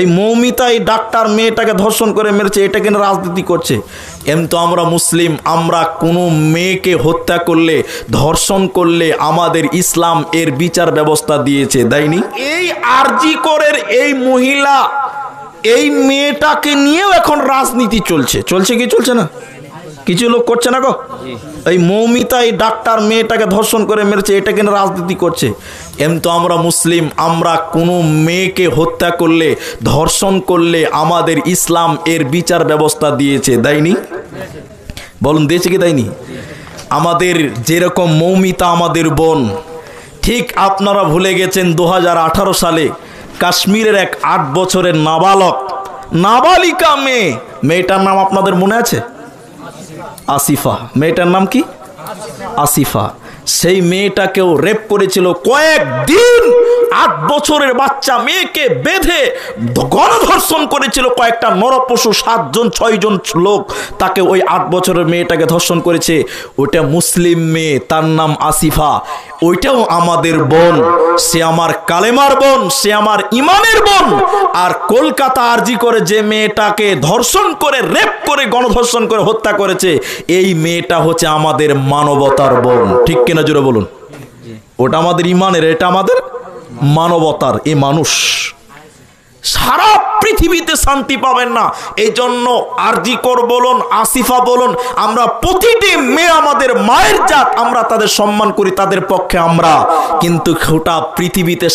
এই মৌমিতা এই ডাক্তার মেয়েটাকে ধর্ষণ করে মেরেছে, এটা কেন রাজনীতি করছে? তো আমরা মুসলিম, আমরা কোনো মেয়েকে হত্যা করলে, ধর্ষণ করলে আমাদের ইসলাম এর বিচার ব্যবস্থা দিয়েছে, দেয়নি? এই আরজি করের এই মহিলা, এই মেয়েটাকে নিয়েও এখন রাজনীতি চলছে। চলছে কি চলছে না? কিছু লোক করছে না গো। এই মৌমিতা এই ডাক্তার মেয়েটাকে ধর্ষণ করে মেরেছে, এটা কেন রাজনীতি করছে? তো আমরা মুসলিম, আমরা কোনো মেয়েকে হত্যা করলে, ধর্ষণ করলে আমাদের ইসলাম এর বিচার ব্যবস্থা দিয়েছে, দেয়নি? বলুন, দিয়েছে কি দেয়নি? আমাদের যেরকম মৌমিতা আমাদের বোন, ঠিক আপনারা ভুলে গেছেন 2018 সালে কাশ্মীরের এক 8 বছরের নাবালিকা মেয়েটার নাম আপনাদের মনে আছে? আসিফা। মেয়েটার নাম কি? আসিফা। সেই মেয়েটাকেও রেপ করেছিল কয়েকদিন। 8 বছরের বাচ্চা মেয়েকে বেঁধে গণধর্ষণ করেছিল কয়েকটা নরপশু, 7 জন 6 জন লোক তাকে, ওই 8 বছরের মেয়েটাকে ধর্ষণ করেছে। ওটা মুসলিম মেয়ে, তার নাম আসিফা। ওইটাও আমাদের বোন, সে আমার কালেমার বোন, সে আমার ইমানের বোন। আর কলকাতা আরজি করে যে মেয়েটাকে ধর্ষণ করে, রেপ করে, গণধর্ষণ করে হত্যা করেছে, এই মেয়েটা হচ্ছে আমাদের মানবতার বোন। ঠিক কিনা জোরে বলুন? ওটা আমাদের ইমানের, এটা আমাদের মানবতার। এই মানুষ সারা পৃথিবীতে শান্তি পাবেন না। এই জন্য আরজি কর বলুন, আসিফা বলুন, আমরা প্রতিটি মেয়ে আমাদের মায়ের জাত, আমরা তাদের সম্মান করি, তাদের পক্ষে আমরা। কিন্তু গোটা পৃথিবীতে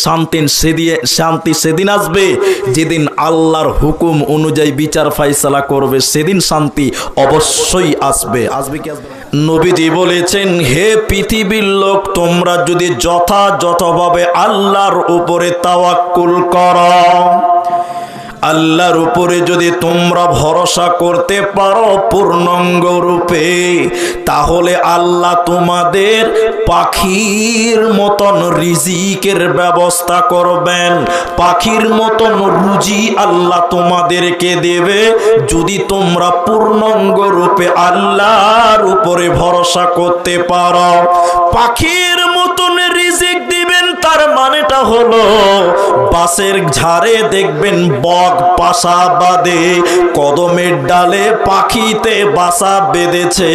শান্তি সেদিন আসবে যেদিন আল্লাহর হুকুম অনুযায়ী বিচার ফাইসালা করবে, সেদিন শান্তি অবশ্যই আসবে। আসবে কি আসবে? নবীজি বলেছেন, হে পৃথিবীর লোক, তোমরা যদি যথাযথভাবে আল্লাহর উপরে তাওয়াক্কুল করো, আল্লাহর উপরে যদি তোমরা ভরসা করতে পারো পূর্ণাঙ্গ রূপে, তাহলে আল্লাহ তোমাদের পাখির মতন রিজিকের ব্যবস্থা করবেন। পাখির মতন রুজি আল্লাহ তোমাদেরকে দেবে, যদি তোমরা পূর্ণাঙ্গ রূপে আল্লাহর উপরে ভরসা করতে পারো। পাখির মতন রিজিক দিবেন, তার মানেটা হলো বাঁশের ঝাড়ে দেখবেন বক বাসা বাঁধে, কদমের ডালে পাখিতে বাসা বেঁধেছে।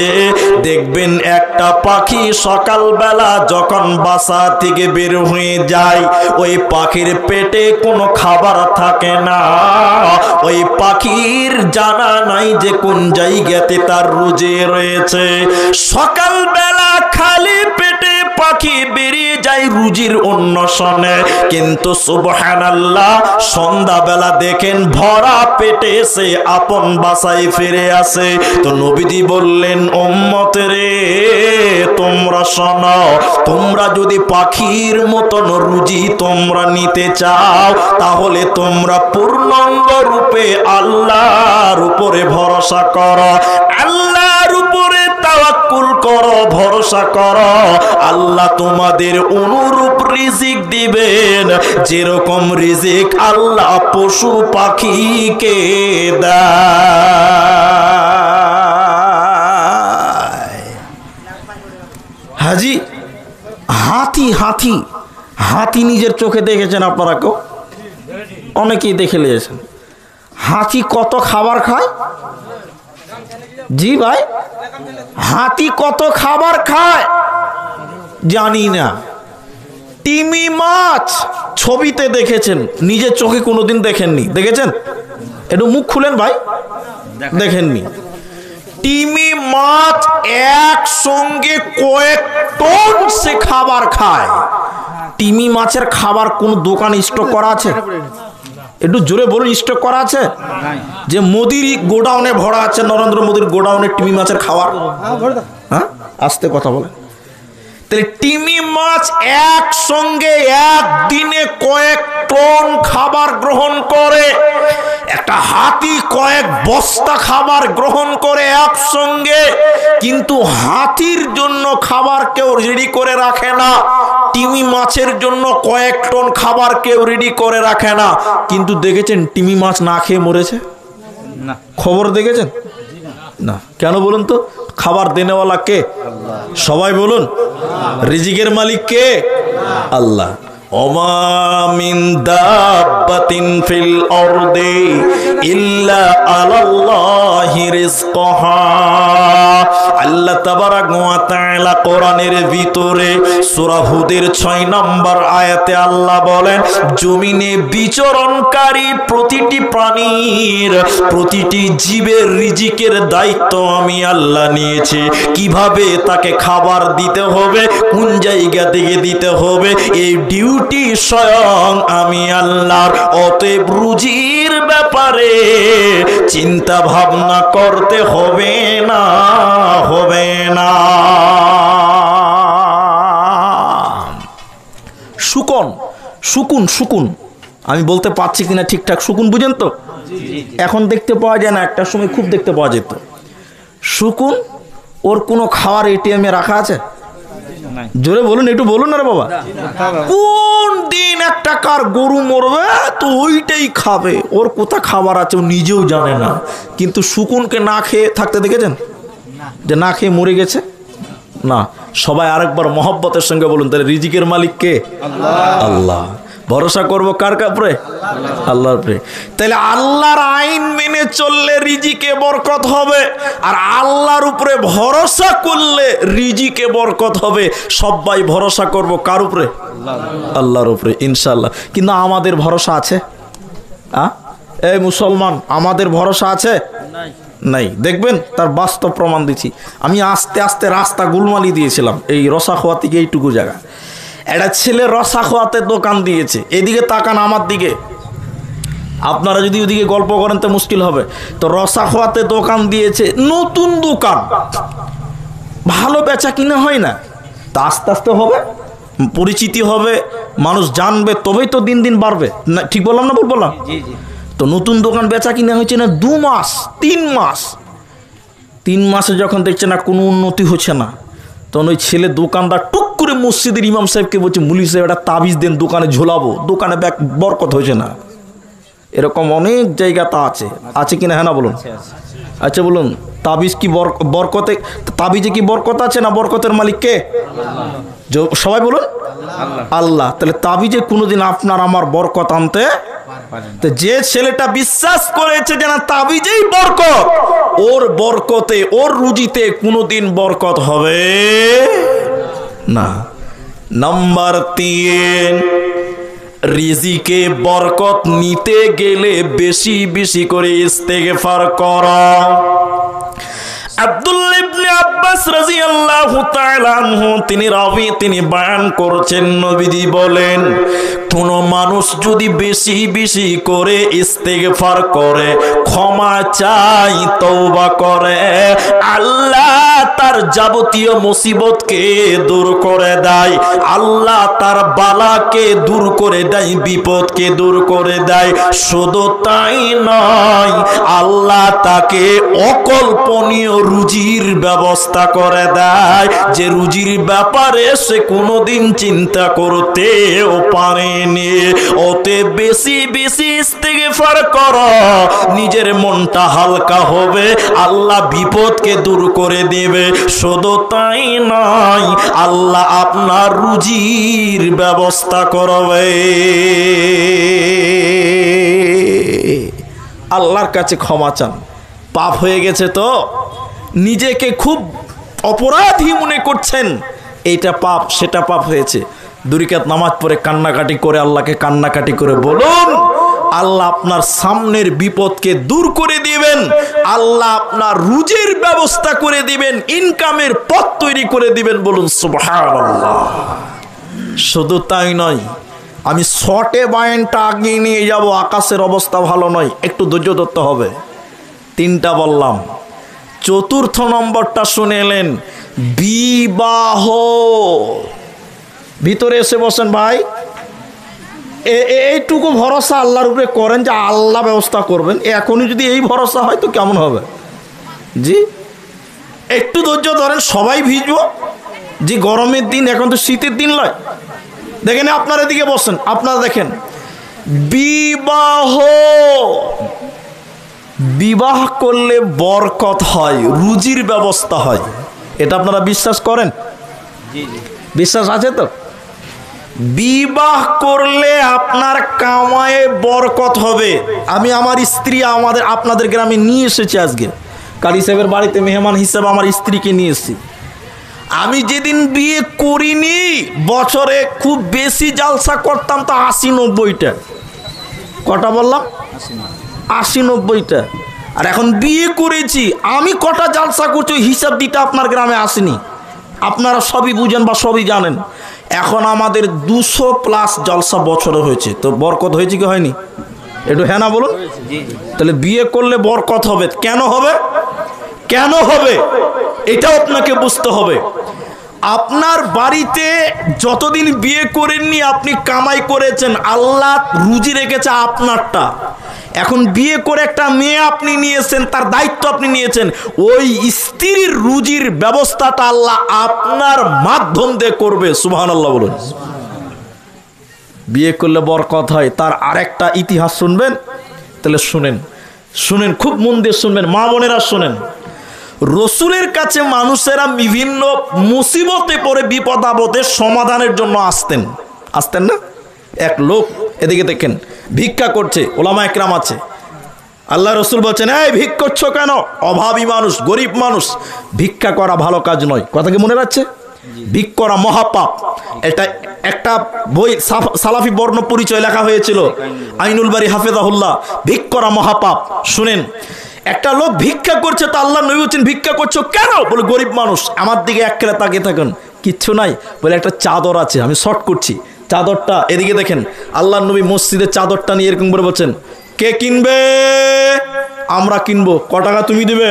দেখবেন একটা পাখি সকালবেলা যখন বাসা থেকে বের হয়ে যায়, ওই পাখির পেটে কোনো খাবার থাকে না। ওই পাখির জানা নাই যে কোন জায়গাতে তার রুজি রয়েছে। সকালবেলা খালি পেটে পাখি বেরিয়ে যায় রুজির অন্বেষণে, কিন্তু সুবহানাল্লাহ সন্ধ্যাবেলা দেখেন ভরা পেটে সে আপন বাসায় ফিরে আসে। তো নবীজি বললেন, উম্মত রে, তোমরা শোনো, তোমরা যদি পাখির মতন রুজি তোমরা নিতে চাও, তাহলে তোমরা পূর্ণাঙ্গ রূপে আল্লাহর উপরে ভরসা করো, আল্লাহর উপরে তাওয়াক্কুল করো, ভরসা করো। আল্লাহ তোমাদের অনুরূপ রিজিক দিবেন, যেরকম রিজিক আল্লাহ পশু পাখিকে দেয়। হাজি, হাতি নিজের চোখে দেখেছেন আপনারা? কেউ? অনেকেই দেখে নিয়েছেন। হাতি কত খাবার খায়? জি ভাই, হাতি কত খাবার খায় জানি না। তিমি মাছ ছবিতে দেখেছেন, নিজের চোখে কোনোদিন দেখেননি। দেখেছেন? একটু মুখ খুলেন ভাই, দেখেননি? তিমি মাছ একসঙ্গে কয়েক টন সে খাবার খায়। তিমি মাছের খাবার কোন দোকানে স্টক করা আছে? একটু জোরে বলুন, স্টক করা আছে? যে মোদির গোডাউনে ভরা আছে, নরেন্দ্র মোদির গোডাউনে তিমি মাছের খাবার? হ্যাঁ, আস্তে কথা বলে। তাহলে তিমি মাছ একসঙ্গে একদিনে কয়েক টন খাবার গ্রহণ করে। একটা হাতি কয়েক বস্তা খাবার গ্রহণ করে একসঙ্গে, কিন্তু হাতির জন্য খাবার কেউ রেডি করে রাখে না। তিমি মাছের জন্য কয়েক টন খাবার কেউ রেডি করে রাখে না। কিন্তু দেখেছেন তিমি মাছ না খেয়ে মরেছে? না। খবর দেখেছেন? না। কেন বলুন তো? খাবার দেনেওয়ালা কে? সবাই বলুন। রিজিকের মালিক কে? আল্লাহ। ওমা মিন দাব্বাতিন ফিল আরদি ইল্লা আলাল্লাহি রিজকুহা। আল্লাহ তাবারাক ওয়া তাআলা কোরআনের ভিতরে সূরা হুদের 6 নম্বর আয়াতে আল্লাহ বলেন, জমিনে বিচরণকারী প্রতিটি প্রাণীর, প্রতিটি জীবের রিজিকের দায়িত্ব আমি আল্লাহ নিয়েছি। কিভাবে তাকে খাবার দিতে হবে, কোন জায়গা থেকে দিতে হবে, এই ডিউটি স্বয়ং আমি আল্লাহর। অতএব রুজির ব্যাপারে চিন্তা ভাবনা করতে হবে না, হবে না। শুকুন শুকুন শুকুন, আমি বলতে পারছি কিনা ঠিকঠাক, শুকুন বুঝেন তো? এখন দেখতে পাওয়া যায় না, একটা সময় খুব দেখতে পাওয়া যেত। শুকুন ওর কোনো খাওয়ার এটিএমে রাখা আছে? জোরে বলুন, একটু বলুন না রে বাবা। কোন দিন একটা কার গরু মরবে তো ওইটাই খাবে, ওর কোথা খাবার আছে ও নিজেও জানে না। কিন্তু শুকুনকে না খেয়ে থাকতে দেখেছেন যে না খেয়ে মরে গেছে? না। সবাই আরেকবার মহব্বতের সঙ্গে বলুন, তাহলে রিজিকের মালিক কে? আল্লাহ। ভরসা করবো কার কাপড়ে? আল্লাহর উপরে। তাহলে আল্লাহর আইন মেনে চললে রিজিকে বরকত হবে, আর আল্লাহর উপরে ভরসা করলে রিজিকে বরকত হবে। সবাই ভরসা করব কার উপরে? আল্লাহর উপরে ইনশাআল্লাহ। কিন্তু আমাদের ভরসা আছে? এই মুসলমান, আমাদের ভরসা আছে? নাই। দেখবেন তার বাস্তব প্রমাণ দিচ্ছি। আমি আস্তে আস্তে রাস্তা গুলমালি দিয়েছিলাম এই রসাখোয়া থেকে এইটুকু জায়গা। একটা ছেলে রসাখোয়াতে দোকান দিয়েছে, এদিকে তাকান আমার দিকে, আপনারা যদি ওদিকে গল্প করেন তো মুশকিল হবে। তো রসাখোয়াতে দোকান দিয়েছে, নতুন দোকান, ভালো বেচা কিনা হয় না। তা আস্তে আস্তে হবে, পরিচিতি হবে, মানুষ জানবে, তবেই তো দিন দিন বাড়বে না। ঠিক বললাম না ভুল বললাম? তো নতুন দোকান বেচা কিনা হয়েছে না 2 মাস 3 মাস। 3 মাসে যখন দেখছে না কোনো উন্নতি হচ্ছে না, তখন ওই ছেলে দোকানদার টুক করে মসজিদের ইমাম সাহেবকে বলছে, মুলি সাহেব একটা তাবিজ দেন, দোকানে ঝোলাবো, দোকানে বরকত হয়েছে না। এরকম অনেক জায়গা তা আছে, আছে কিনা? হ্যাঁ না বলুন। আচ্ছা বলুন, তাবিজ কি বরকতে, তাবিজে কি বরকত আছে না? বরকতের মালিক কে? সবাই বলুন আল্লাহ। তাহলে তাবিজে কোনোদিন আপনার আমার বরকত আনতে, তো যে ছেলেটা বিশ্বাস করেছে যে না তাবিজেই বরকত, ওর বরকতে, ওর রুজিতে কোনোদিন বরকত হবে না। নাম্বার 3, রিজিকে বরকত নিতে গেলে বেশি বেশি করে ইস্তেগফার করো। আব্দুল্লাহ ইবনে আব্বাস রাদিয়াল্লাহু তাআলা আনহু তিনি বয়ান করেছেন, নবীজি বলেন, কোন মানুষ যদি বেশি বেশি করে ইস্তেগফার করে, ক্ষমা চাই, তওবা করে, আল্লাহ তার যাবতীয় মুসিবতকে দূর করে দেয়, আল্লাহ তার বালাকে দূর করে দেয়, বিপদকে দূর করে দেয়। শুধু তাই নয়, আল্লাহ তাকে অকল্পনীয় রুজির ব্যবস্থা করে দেয়, যে রুজির ব্যাপারে সে কোনোদিন চিন্তা করতেও পারেনি। ওতে বেশি বেশি ইস্তেগফার করো, নিজের মনটা হালকা হবে, আল্লাহ বিপদকে দূর করে দেবে। শুধু তাই নয়, আল্লাহ আপনার রুজির ব্যবস্থা করবে। আল্লাহর কাছে ক্ষমা চান, পাপ হয়ে গেছে তো নিজেকে খুব অপরাধী মনে করছেন, এইটা পাপ সেটা পাপ হয়েছে, 2 রাকাত নামাজ পড়ে কান্নাকাটি করে আল্লাহকে কান্নাকাটি করে বলুন, আল্লাহ আপনার সামনের বিপদকে দূর করে দিবেন, আল্লাহ আপনার রুজির ব্যবস্থা করে দিবেন, ইনকামের পথ তৈরি করে দিবেন। বলুন সুবহানাল্লাহ। শুধু তাই নয়, আমি শর্টে বয়ানটা আগিয়ে নিয়ে যাব, আকাশের অবস্থা ভালো নয়, একটু ধৈর্য ধরতে হবে। 3টা বললাম, 4র্থ নম্বরটা শুনে এলেন, বিবাহ। ভিতরে এসে বসেন ভাই। এইটুকু ভরসা আল্লাহর উপরে করেন যে আল্লাহ ব্যবস্থা করবেন। এখনই যদি এই ভরসা হয় তো কেমন হবে? জি একটু ধৈর্য ধরেন, সবাই ভিজবো। যে গরমের দিন, এখন তো শীতের দিন নয়। দেখেন আপনার এদিকে বসেন, আপনারা দেখেন, বিবাহ, বিবাহ করলে বরকত হয়, রুজির ব্যবস্থা হয়। এটা আপনারা বিশ্বাস করেন? বিশ্বাস আছে তো? বিবাহ করলে আপনার কামায়ে বরকত হবে। আমি আমার স্ত্রী আপনাদের গ্রামে নিয়ে এসেছি, আজকে কালী সাহেবের বাড়িতে মেহমান হিসেবে আমার স্ত্রীকে নিয়ে এসেছি। আমি যেদিন বিয়ে করিনি বছরে খুব বেশি জালসা করতাম তো 80-90টা। কটা বললাম? 80-90টা। আর এখন বিয়ে করেছি, আমি কটা জালসা করছি হিসাব দিতে আপনার গ্রামে আসেনি। আপনারা সবই বুঝেন বা সবই জানেন। এখন আমাদের 200+ জলসা বছরে হয়েছে, তো বরকত হয়েছে কি হয়নি? একটু হ্যাঁ না বলুন। তাহলে বিয়ে করলে বরকত হবে। কেন হবে? কেন হবে এটাও আপনাকে বুঝতে হবে। আপনার বাড়িতে যতদিন বিয়ে করেননি আপনি কামাই করেছেন, আল্লাহ রুজি রেখেছে আপনারটা। এখন বিয়ে করে একটা মেয়ে আপনি নিয়েছেন, তার দায়িত্ব আপনি নিয়েছেন, ওই স্ত্রীর রুজির ব্যবস্থাটা আল্লাহ আপনার মাধ্যম দিয়ে করবে। সুবহানাল্লাহ বলুন। বিয়ে করলে বরকত হয়, তার আরেকটা ইতিহাস শুনবেন? তাহলে শুনেন, খুব মন দিয়ে শুনবেন, মা বোনেরা শুনেন। রসুলের কাছে মানুষেরা বিভিন্ন মুসিবতে পড়ে বিপদ আপদের সমাধানের জন্য আসতেন না? এক লোক এদিকে দেখেন ভিক্ষা করছে, ওলামা একরাম আছে, আল্লাহ রসুল বলছেন, এই ভিক করছো কেন? অভাবী মানুষ, গরিব মানুষ, ভিক্ষা করা ভালো কাজ নয়। কথা কি মনে রাখছে? ভিক করা মহাপাপ। এটা একটা বই সালাফি বর্ণ পরিচয় লেখা হয়েছিল, আইনুল বারী হাফেজাহুল্লাহ, ভিক করা মহাপাপ। শুনেন, একটা লোক ভিক্ষা করছে, তো আল্লাহ নবী বলছেন ভিক্ষা করছো কেন? বলে গরিব মানুষ। আমার দিকে এক কেলা তাকিয়ে থাকেন, কিচ্ছু নাই। বলে একটা চাদর আছে, আমি শর্ট করছি, চাদরটা এদিকে দেখেন। আল্লাহ নবী মসজিদের চাদরটা নিয়ে এরকম করে বলছেন, কে কিনবে? আমরা কিনবো। ক টাকা তুমি দিবে?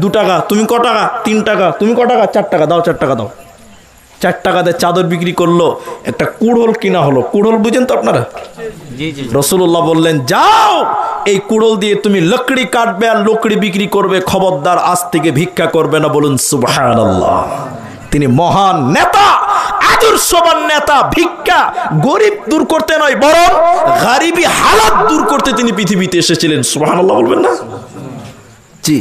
2 টাকা। তুমি ক টাকা? 3 টাকা। তুমি ক টাকা? 4 টাকা দাও। 4 টাকা দাও। 4 টাকাতে চাদর বিক্রি করলো, একটা কুড়োল কিনা হলো। কুড়োল বুঝেন তো আপনারা? রাসূলুল্লাহ বললেন, যাও এই কুড়োল দিয়ে তুমি লকড়ি কাটবে আর লকড়ি বিক্রি করবে, খবরদার আজ থেকে ভিক্ষা করবে না। বলুন সুবহানাল্লাহ। তিনি মহান নেতা, আদর্শবান নেতা। ভিক্ষা গরিব দূর করতে নয়, বরং গরিবী হালাত দূর করতে তিনি পৃথিবীতে এসেছিলেন। সুবহানাল্লাহ বলবেন না? জি।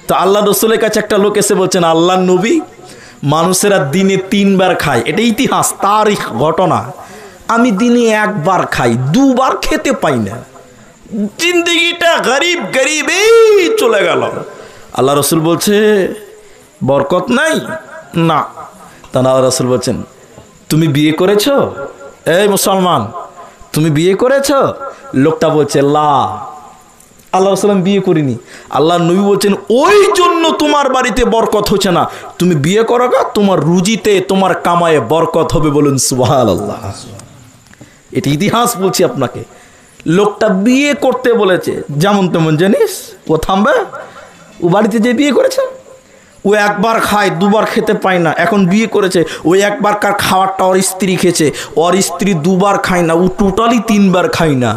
তো আল্লাহ রসুলের কাছে একটা লোক এসে বলছেন, আল্লাহ নবী, মানুষেরা দিনে 3 বার খায়, এটা ইতিহাস, তারিখ, ঘটনা। আমি দিনে 1 বার খাই, 2 বার খেতে পাই না। জিন্দগিটা গরিব গরিবেই চলে গেল। আল্লাহ রসুল বলছে বরকত নাই না। তা আল্লাহ রসুল বলছেন, তুমি বিয়ে করেছ? এই মুসলমান, তুমি বিয়ে করেছ? লোকটা বলছে লা। আল্লাহ রাসূল বিয়ে করিনি। আল্লাহ নবী বলছেন, ওই জন্য তোমার বাড়িতে বরকত হচ্ছে না। তুমি বিয়ে করো গা, তোমার রুজিতে, তোমার কামায়ে বরকত হবে। বলুন সুবহানাল্লাহ। এটি ইতিহাস বলছি আপনাকে। লোকটা বিয়ে করতে বলেছে, যেমন তেমন জিনিস ও থামবে? ও বাড়িতে যে বিয়ে করেছে, ও 1 বার খায়, 2 বার খেতে পায় না। এখন বিয়ে করেছে, ওই 1 বার কার খাওয়ারটা ওর স্ত্রী খেয়েছে, ওর স্ত্রী 2 বার খায় না, ও টোটালি 3 বার খায় না।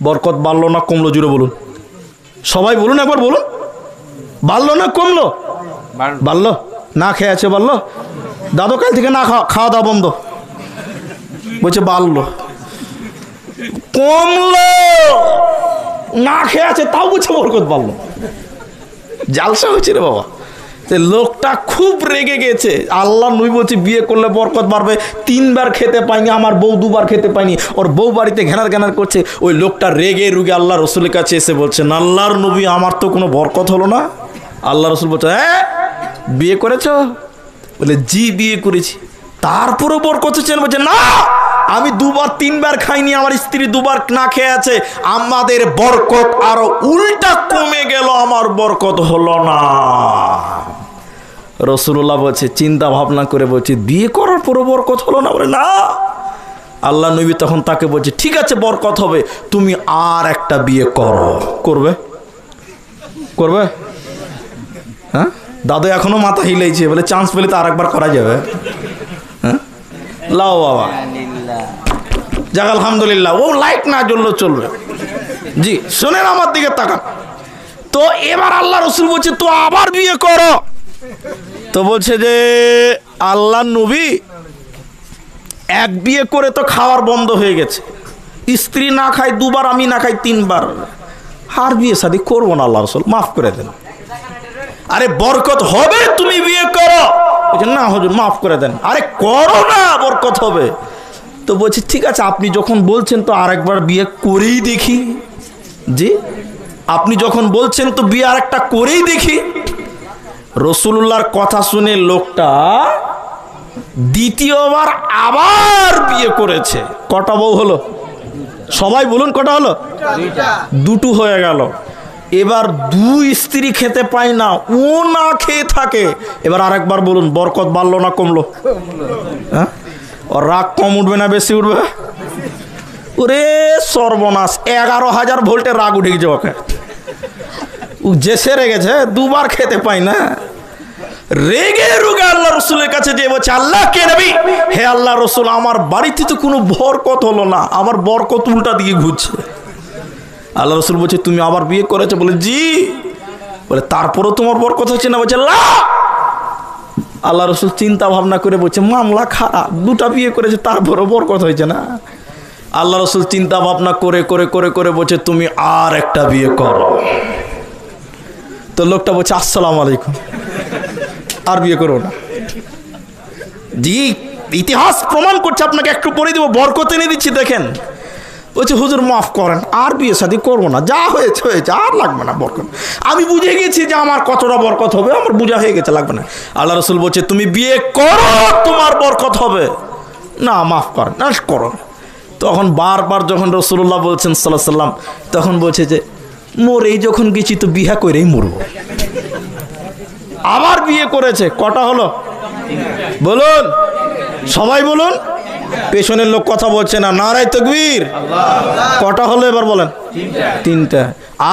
বরকত বাড়লো না কমলো? জুড়ে বলুন, সবাই বলুন, একবার বলুন। বাড়লো না কমলো? বাড়লো। না খেয়ে আছে বাড়লো? দাদু কাল থেকে না খাওয়া দাওয়া বন্ধ, বলছে বাড়লো। কমলো, না খেয়ে আছে তাও বলছে বরকত বাড়লো। জালসা হয়েছে রে বাবা। লোকটা খুব রেগে গেছে। আল্লাহ নবী বলছে বিয়ে করলে বরকত বাড়বে। 3 বার খেতে পাইনি, আমার বউ 2 বার খেতে পাইনি। ওর বউ বাড়িতে ঘ্যানার করছে। ওই লোকটা রেগে রুগে আল্লাহ রসুলের কাছে এসে বলছেন, আল্লাহর নবী, আমার তো কোনো বরকত হলো না। আল্লাহ রসুল বলছে, হ্যাঁ বিয়ে করেছ? বলে জি বিয়ে করেছি। তারপরে বরকত হচ্ছে? বলছে না, আমি 2 বার 3 বার খাইনি, আমার স্ত্রী 2 বার না খেয়ে আছে। আমাদের বরকত আরো উল্টা কমে গেল, আমার বরকত হলো না। রাসূলুল্লাহ বলছে, চিন্তা ভাবনা করে বলছে, বিয়ে করার পরও বরকত হলো না? বলে না। আল্লাহ নবী তখন তাকে বলছে, ঠিক আছে বরকত হবে, তুমি আর একটা বিয়ে করো। করবে? হ্যাঁ, দাদু এখনো মাথা হিলাইছে, বলে চান্স পেলে তো আরেকবার করা যাবে। হ্যাঁ, লাও বাবা, যাক আলহামদুলিল্লাহ। ও লাইট না জ্বললেও চলবে। জি শোনেন, আমার দিকে তাকান। তো এবার আল্লাহ রসুল বলছে, তো আবার বিয়ে করো। তো বলছে যে আল্লাহ নবী, 1 বিয়ে করে তো খাওয়ার বন্ধ হয়ে গেছে, স্ত্রী না খায় 2 বার, আমি না খাই 3 বার, আর বিয়ে শাদী করবো না। আল্লাহ রসুল মাফ করে দেন। আরে বরকত হবে, তুমি বিয়ে করো। না হুজুর মাফ করে দেন। আরে করো না, বরকত হবে। তো বলছি ঠিক আছে, আপনি যখন বলছেন তো আরেকবার বিয়ে করেই দেখি। জি, আপনি যখন বলছেন তো বিয়ে আরেকটা করেই দেখি। রাসূলুল্লাহর কথা শুনে লোকটা দ্বিতীয়বার আবার বিয়ে করেছে। কটা বউ হলো? সবাই বলুন কটা হলো? দুটো হয়ে গেল। এবার দুই স্ত্রী খেতে পায় না, ও না খেয়ে থাকে। এবার আরেকবার বলুন, বরকত বাড়লো না কমলো? হ্যাঁ, ওর রাগ কম উঠবে না বেশি উঠবে? ওরে সর্বনাশ, 11,000 ভোল্টের রাগ উঠে গেছে ওকে। ও যে সেরে গেছে, দুবার খেতে পায় না। রেগে রুগে আল্লাহ রসুলের কাছে যে বলছে, আল্লাহ কে নবী, হে আল্লাহ রসুল, আমার বাড়িতে তো কোনো বরকত হলো না, আমার বরকত উল্টা দিকে ঘুরছে। আল্লাহ রসুল বলছে, তুমি আবার বিয়ে করেছো? বলে জি। বলে তারপরও তোমার বরকত হচ্ছে না? বলছে না। আল্লাহ রসুল চিন্তা ভাবনা করে বলছে, মামলা খারাপ, দুটা বিয়ে করেছে তারপরও বরকত হয়েছে না। আল্লাহ রসুল চিন্তা ভাবনা করে করে করে করে বলছে, তুমি আর একটা বিয়ে করো। তো লোকটা বলছে, আসসালামু আলাইকুম, আর বিয়ে করো না। জি, ইতিহাস প্রমাণ করছে, আপনাকে একটু পরে দিব, বরকত এনে দিচ্ছি দেখেন। বলছে হুজুর মাফ করেন, আর বিয়ে শাদী করবো না, যা হয়েছে হয়েছে, আর লাগবে না বরকত। আমি বুঝে গেছি যে আমার কতটা বরকত হবে, আমার বুঝা হয়ে গেছে, লাগবে না। আল্লাহ রসুল বলছে, তুমি বিয়ে করো, তোমার বরকত হবে না, মাফ করেন, না করো। তখন বারবার যখন রাসূলুল্লাহ বলছেন সাল্লাল্লাহু আলাইহি ওয়াসাল্লাম, তখন বলছে যে মরেই যখন গেছি তো বিয়ে করেই মরবো। আবার বিয়ে করেছে। কটা হলো বলুন? সবাই বলুন। পেছনের লোক কথা বলছে না, নারায়ে তাকবীর। কটা হলো এবার বলেন? তিনটা।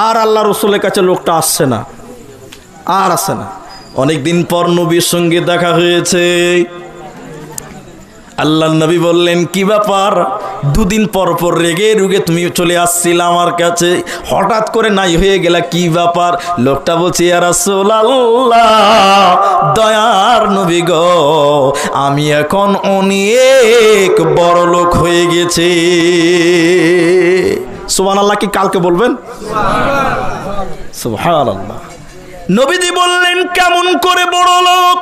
আর আল্লাহ রসুলের কাছে লোকটা আসছে না, আর আসছে না। অনেকদিন পর নবীর সঙ্গে দেখা হয়েছে। আল্লাহ নবী বললেন, কি ব্যাপার, দুদিন পর পর রেগে রুগে তুমি চলে আসছিলা আমার কাছে, হঠাৎ করে নাই হয়ে গেলা, কি ব্যাপার? লোকটা বলছে, ইয়া রাসূলুল্লাহ, দয়ার নবী গো, আমি এখন অনেক বড় লোক হয়ে গেছি। সুবহানাল্লাহ কি কালকে বলবেন? সুবহানাল্লাহ। নবীজি বললেন, কেমন করে বড় লোক?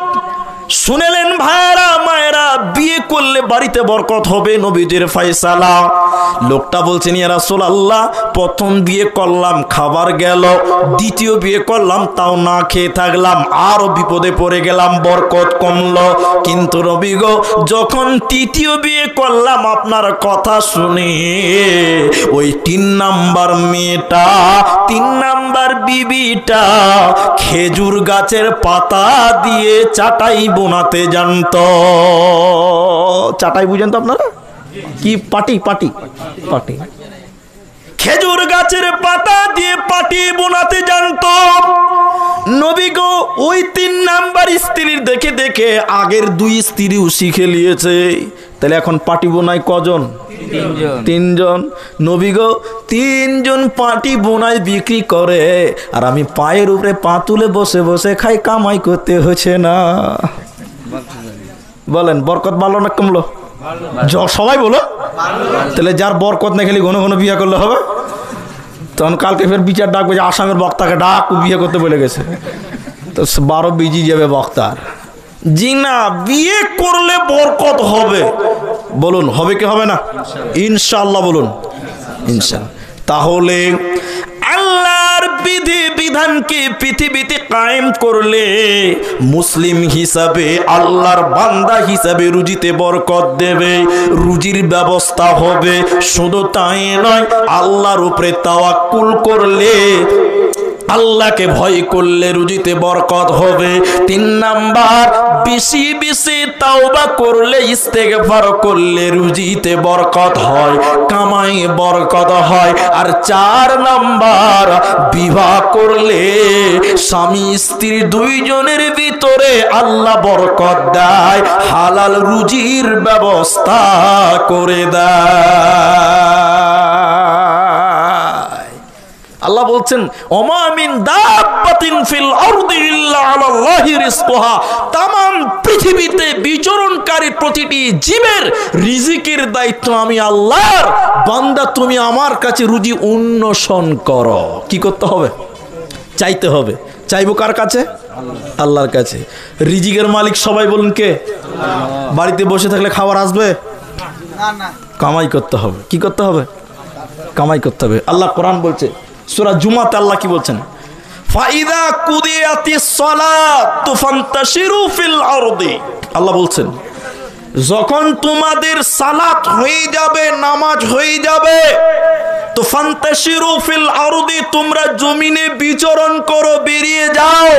শুনেলেন ভাইরা মায়েরা, বিয়ে করলে বাড়িতে বরকত হবে, নবীজির ফয়সালা। লোকটা বলছেন, ইয়া রাসূলুল্লাহ, প্রথম বিয়ে করলাম, খাবার গেল, দ্বিতীয় বিয়ে করলাম, তাও না খেয়ে থাকলাম, আরো বিপদে পড়ে গেলাম, বরকত কমলো। কিন্তু নবী গো, যখন তৃতীয় বিয়ে করলাম, আপনার কথা শুনে ওই 3 নাম্বার মেয়েটা, 3 নাম্বার বিবিটা খেজুর গাছের পাতা দিয়ে চাটাই বোনাতে জানতো। চাটাই বুঝেন তো আপনারা? কি পাটি? পাটি পাটি খেজুর গাছের পাতা দিয়ে পাটি বোনাতে জানতো। নবী গো, ওই 3 নাম্বার স্ত্রীর দেখে দেখে আগের 2 স্ত্রীও শিখে নিয়েছে। তাহলে এখন পাটি বোনায় কজন? 3 জন। নবী গো, 3 জন পাটি বোনায় বিক্রি করে, আর আমি পায়ের উপরে পা তুলে বসে বসে খাই, কামাই করতে হচ্ছে না। বলেন বরকত বাড়লো না কমলো? সবাই বলো। তাহলে যার বরকত না খেলে ঘন ঘন বিয়ে করলে হবে? তখন কালকে ফের বিচার ডাকবে যে আসামের বক্তাকে ডাক, বিয়ে করতে বলে গেছে, তো 12 বিজি যাবে বক্তার। জি না, বিয়ে করলে বরকত হবে। বলুন হবে কি হবে না? ইনশাআল্লাহ বলুন, ইনশাআল্লাহ। তাহলে আল্লাহর বিধি বিধানকে পৃথিবীতে কায়েম করলে মুসলিম হিসাবে, আল্লাহর বান্দা হিসাবে রুজিতে বরকত দেবে, রুজির ব্যবস্থা হবে। শুধু তাই নয়, আল্লাহর উপরে তাওয়াক্কুল করলে, আল্লাহকে ভয় করলে রুজিতে বরকত হবে। 3 নাম্বার, বেশি বেশি তাওবা করলে, ইস্তেগফার করলে রুজিতে বরকত হয়, কামাই বরকত হয়। আর 4 নাম্বার, বিবাহ করলে স্বামী স্ত্রী 2 জনের ভিতরে আল্লাহ বরকত দেয়, হালাল রুজির ব্যবস্থা করে দেয়। আল্লাহ বলছেন, ওমা মিন দাব্বাতিন ফিল আরদি ইল্লা আলাল্লাহি রিজকুহা, तमाम পৃথিবীতে বিচরণকারী প্রতিটি জীবের রিজিকের দায়িত্ব আমি আল্লাহর। বান্দা তুমি আমার কাছে রুজি অন্বেষণ করো। কি করতে হবে? চাইতে হবে। চাইবো কার কাছে? আল্লাহর কাছে। রিজিকের মালিক সবাই বলুন কে? বাড়িতে বসে থাকলে খাবার আসবে? কামাই করতে হবে। কি করতে হবে? কামাই করতে হবে। আল্লাহ কোরআন বলছে সূরা জুমাতে, আল্লাহ কি বলছেন? ফাইদা কুদিয়াতিস সালাতু ফান্তাশিরু ফিল আরদি। আল্লাহ বলছেন যখন তোমাদের সালাত হয়ে যাবে, নামাজ হয়ে যাবে, তো ফান্তাশিরু ফিল আরদি, তোমরা জমিনে বিচরণ করো, বেরিয়ে যাও।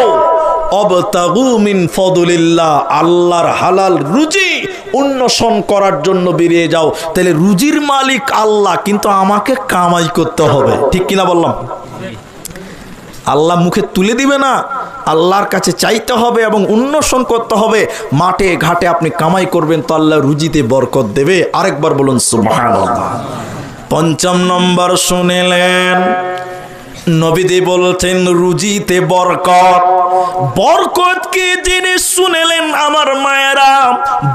অবতাগু মিন ফাদলিল্লাহ, আল্লাহর হালাল রুজি অন্বেষণ করার জন্য বেরিয়ে যাও। তাহলে রুজির মালিক আল্লাহ, কিন্তু আমাকে কামাই করতে হবে। ঠিক কিনা বললাম? আল্লাহ মুখে তুলে দিবে না, আল্লাহর কাছে চাইতে হবে এবং অন্বেষণ করতে হবে। মাঠে ঘাটে আপনি কামাই করবেন তো আল্লাহ রুজিতে বরকত দেবে। আরেকবার বলুন সুবহানাল্লাহ। পঞ্চম নম্বর শুনেলেন, নবীজি বলছেন রুজিতে বরকত। বরকত কি জিনিস শুনেলেন আমার মায়েরা?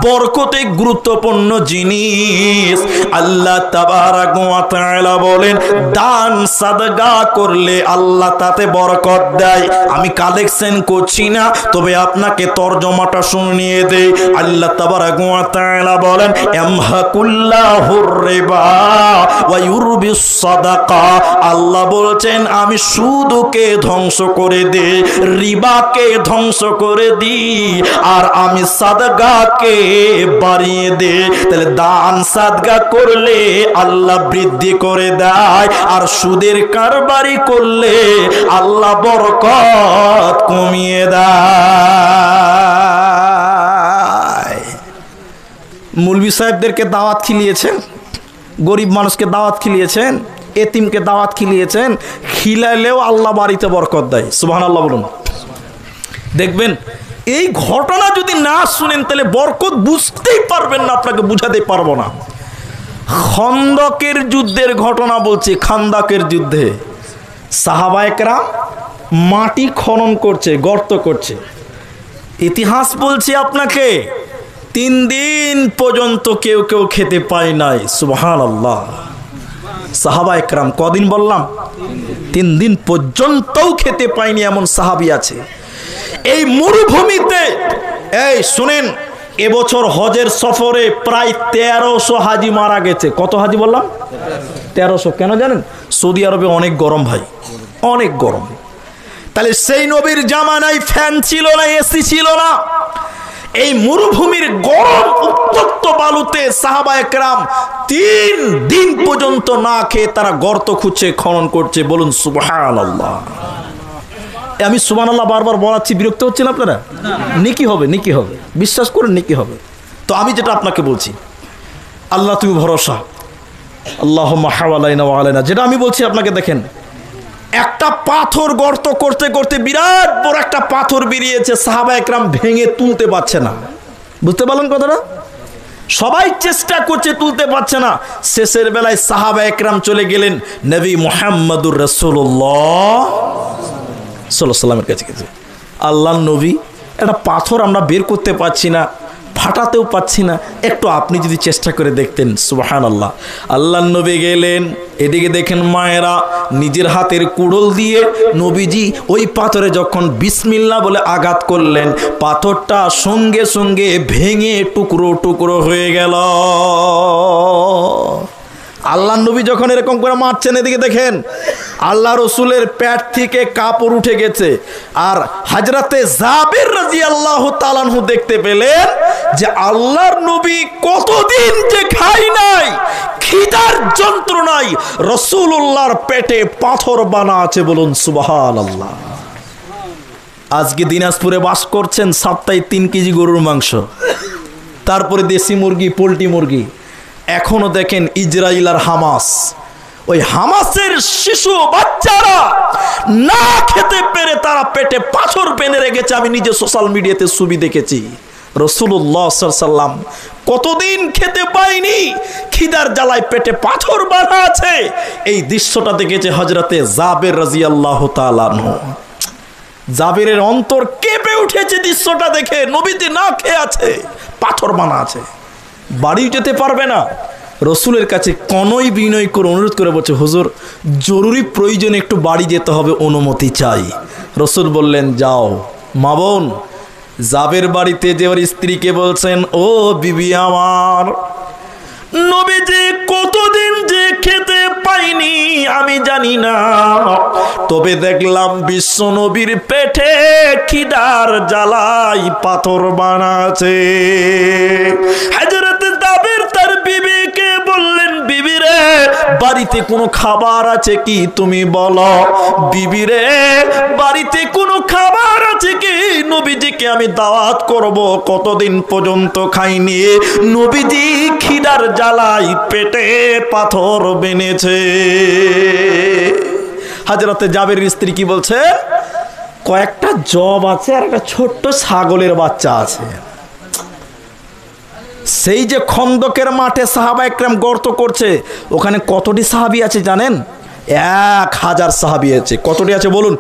বরকতে গুরুত্বপূর্ণ জিনিস। আল্লাহ তাবারাক ওয়া তাআলা বলেন দান সাদকা করলে আল্লাহ তাতে বরকত দেয়। আমি কালেকশন করছি না, তবে আপনাকে তরজমাটা শুনিয়ে দেই। আল্লাহ তাবারাক ওয়া তাআলা বলেন ইয়ামহাকুল্লাহুর রিবা ওয়া ইউরবিস সাদাকা। আল্লাহ বলছেন আমি সুদকে ধ্বংস করে দিই, রিবাকে ধ্বংস করে দিই, আর আমি সাদগাকে বাড়িয়ে দিই। তাহলে দান সাদগা করলে আল্লাহ বৃদ্ধি করে দেয়, আর সুদের কারবারি করলে আল্লাহ বরকত কমিয়ে দেয়। মৌলভী সাহেবদেরকে দাওয়াত খিলিয়েছেন, গরিব মানুষকে দাওয়াত খিলিয়েছেন, এতিমকে দাওয়াত খিলিয়েছেন, খিলাইলেও আল্লাহ বাড়িতে বরকত দেয়। সুবহানাল্লাহ বলুন। দেখবেন এই ঘটনা যদি না শুনেন তাহলে বরকত বুঝতেই পারবেন না, আপনাকে বুঝাতে পারবো না। খন্দকের যুদ্ধের ঘটনা বলছি। খান্দাকের যুদ্ধে সাহাবায়ে কেরাম মাটি খনন করছে, গর্ত করছে। ইতিহাস বলছি আপনাকে 3 দিন পর্যন্ত কেউ কেউ খেতে পায় নাই। সুবহানাল্লাহ। সাহাবায়ে কেরাম কদিন বললাম? 3 দিন পর্যন্তও খেতে পায়নি এমন সাহাবী আছে। এই মরুভূমিতে, এই শুনেন, এবছর হজের সফরে প্রায় 1300 হাজি মারা গেছে। কত হাজি বললাম? 1300। কেন জানেন? সৌদি আরবে অনেক গরম ভাই, অনেক গরম। তাহলে সেই নবীর জামানায় ফ্যান ছিল না, এসি ছিল না। এই মরুভূমির গরম উত্তপ্ত বালুতে সাহাবায়ে কেরাম 3 দিন পর্যন্ত না খেয়ে তারা গর্ত খুঁজছে, খনন করছে। বলুন সুবহানাল্লাহ। আমি সুবহানাল্লাহ বারবার বলাচ্ছি, বিরক্ত হচ্ছেন আপনারা? নেকি হবে, নেকি হবে, বিশ্বাস করেন নেকি হবে। তো আমি যেটা আপনাকে বলছি, আল্লাহ তুমি ভরসা, আল্লাহুম্মা হাওয়ালাইনা ওয়া আলাইনা, যেটা আমি বলছি আপনাকে, দেখেন একটা পাথর গর্ত করতে করতে বিরাট বড় একটা পাথর বেরিয়েছে, সাহাবায়ে কেরাম ভেঙে তুলতে পারছে না। বুঝতে পারলেন কথাটা? সবাই চেষ্টা করছে, তুলতে পারছে না। শেষের বেলায় সাহাবায়ে কেরাম চলে গেলেন নবী মুহাম্মদুর রাসূলুল্লাহ সাল্লাল্লাহু আলাইহি ওয়াসাল্লামের কাছে। আল্লাহর নবী, একটা পাথর আমরা বের করতে পারছি না, ফাটাতেও পাচ্ছি না, একটু আপনি যদি চেষ্টা করে দেখতেন। সুবহানাল্লাহ। আল্লাহর নবী গেলেন, এদিকে দেখেন মায়েরা নিজের হাতের কুড়োল দিয়ে নবীজি ওই পাথরে যখন বিসমিল্লাহ বলে আঘাত করলেন, পাথরটা সঙ্গে সঙ্গে ভেঙে টুকরো টুকরো হয়ে গেল। আল্লাহর নবী যখন এরকম করে মারছেন, এদিকে দেখেন আল্লাহ রসুলের পেট থেকে কাপড় উঠে গেছে। আর হযরতে জাবের রাদিয়াল্লাহু তাআলা আনহু দেখতে পেলেন যে আল্লাহর নবী কতদিন যে খায় নাই, খিদার যন্ত্রণায় রাসূলুল্লাহর পেটে পাথর বানা আছে। বলুন সুবহানাল্লাহ। আজকে দিনাজপুরে বাস করছেন, সপ্তাহে 3 কেজি গরুর মাংস, তারপরে দেশি মুরগি, পোলট্রি মুরগি। এখনো দেখেন ইসরাইল আর হামাস, ওই হামাসের শিশু বাচ্চারা না খেতে পেরে তারা পেটে পাথর বেঁধে রেখেছে। আমি নিজে সোশ্যাল মিডিয়াতে ছবি দেখেছি। রাসূলুল্লাহ সাল্লাল্লাহু আলাইহি ওয়াসাল্লাম কতদিন খেতে পায়নি, খিদার জ্বালায় পেটে পাথর বাঁধা আছে। এই দৃশ্যটা দেখেছে হযরতে জাবের রাদিয়াল্লাহু তাআলা আনহু। জাবেরের অন্তর কেঁপে উঠেছে দৃশ্যটা দেখে। নবীজি না খেয়ে আছে, পাথর বানা আছে, বাড়ি যেতে পারবে না। রসুলের কাছে কনই বিনয় করে অনুরোধ করে বলছে, হুজুর জরুরি প্রয়োজনে একটু বাড়ি যেতে হবে, অনুমতি চাই। রসুল বললেন যাও। মা বোন জাবের বাড়িতে যে ওর স্ত্রীকে বলছেন, ও বিবি আমার, নবীজি কতদিন যে খেতে পাইনি আমি জানি না, তবে দেখলাম বিশ্ব নবীর পেটে খিদার জ্বালাই পাথর বানাচ্ছে। হযরত জাবের তার বিবিকে বললেন, বিবি রে বাড়িতে কোনো খাবার আছে কি তুমি বলো, বিবি রে বাড়িতে কোনো খাবার আছে কি, নবীজিকে আমি দাওয়াত করব, কতদিন পর্যন্ত খাইনি। নবীজি খিদার জ্বালাই পেটে পাথর বেনেছে। হযরতে জাবেরের স্ত্রী কি বলছে, কয়েকটা জব আছে আর একটা ছোট্ট ছাগলের বাচ্চা আছে। সেই যে খন্দকের মাঠে সাহাবা একরাম গর্ত করছে, ওখানে কতটি সাহাবী আছে জানেন? 1000 সাহাবী আছে। কতটি আছে বলুন?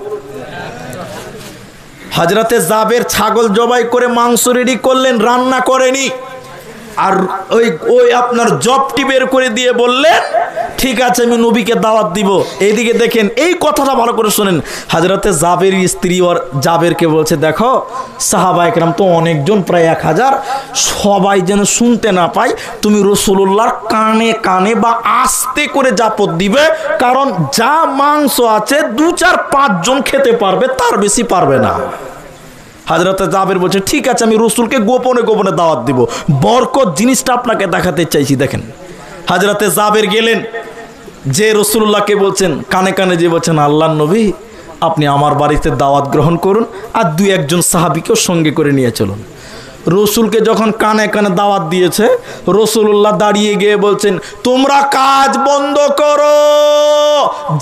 হযরতে জাবের ছাগল জবাই করে মাংস রেডি করলেন, রান্না করেনি, আর ওই আপনার জবটি বের করে দিয়ে বললেন, ঠিক আছে আমি নবীকে দাওয়াত দিব। এইদিকে দেখেন, এই কথাটা ভালো করে শুনেন। হযরতে জাবের স্ত্রী ওর জাবেরকে বলছে, দেখো সাহাবা একরাম তো অনেকজন, প্রায় 1000, সবাই যেন শুনতে না পায়, তুমি রাসূলুল্লাহর কানে কানে বা আস্তে করে জাপত দিবে, কারণ যা মাংস আছে 2, 4, 5 জন খেতে পারবে, তার বেশি পারবে না। হযরতে জাবের বলছে, ঠিক আছে আমি রাসূলকে গোপনে গোপনে দাওয়াত দিব। বরকত জিনিসটা আপনাকে দেখাতে চাইছি। দেখেন, হযরতে জাবের গেলেন, যে রাসূলুল্লাহকে বলছেন, কানে কানে যে বলছেন, আল্লাহর নবী আপনি আমার বাড়িতে দাওয়াত গ্রহণ করুন, আর 2-1 জন সাহাবীকেও সঙ্গে করে নিয়ে চলুন। রসুলকে যখন কানে কানে দাওয়াত দিয়েছে, রাসূলুল্লাহ দাঁড়িয়ে গিয়ে বলছেন, তোমরা কাজ বন্ধ করো,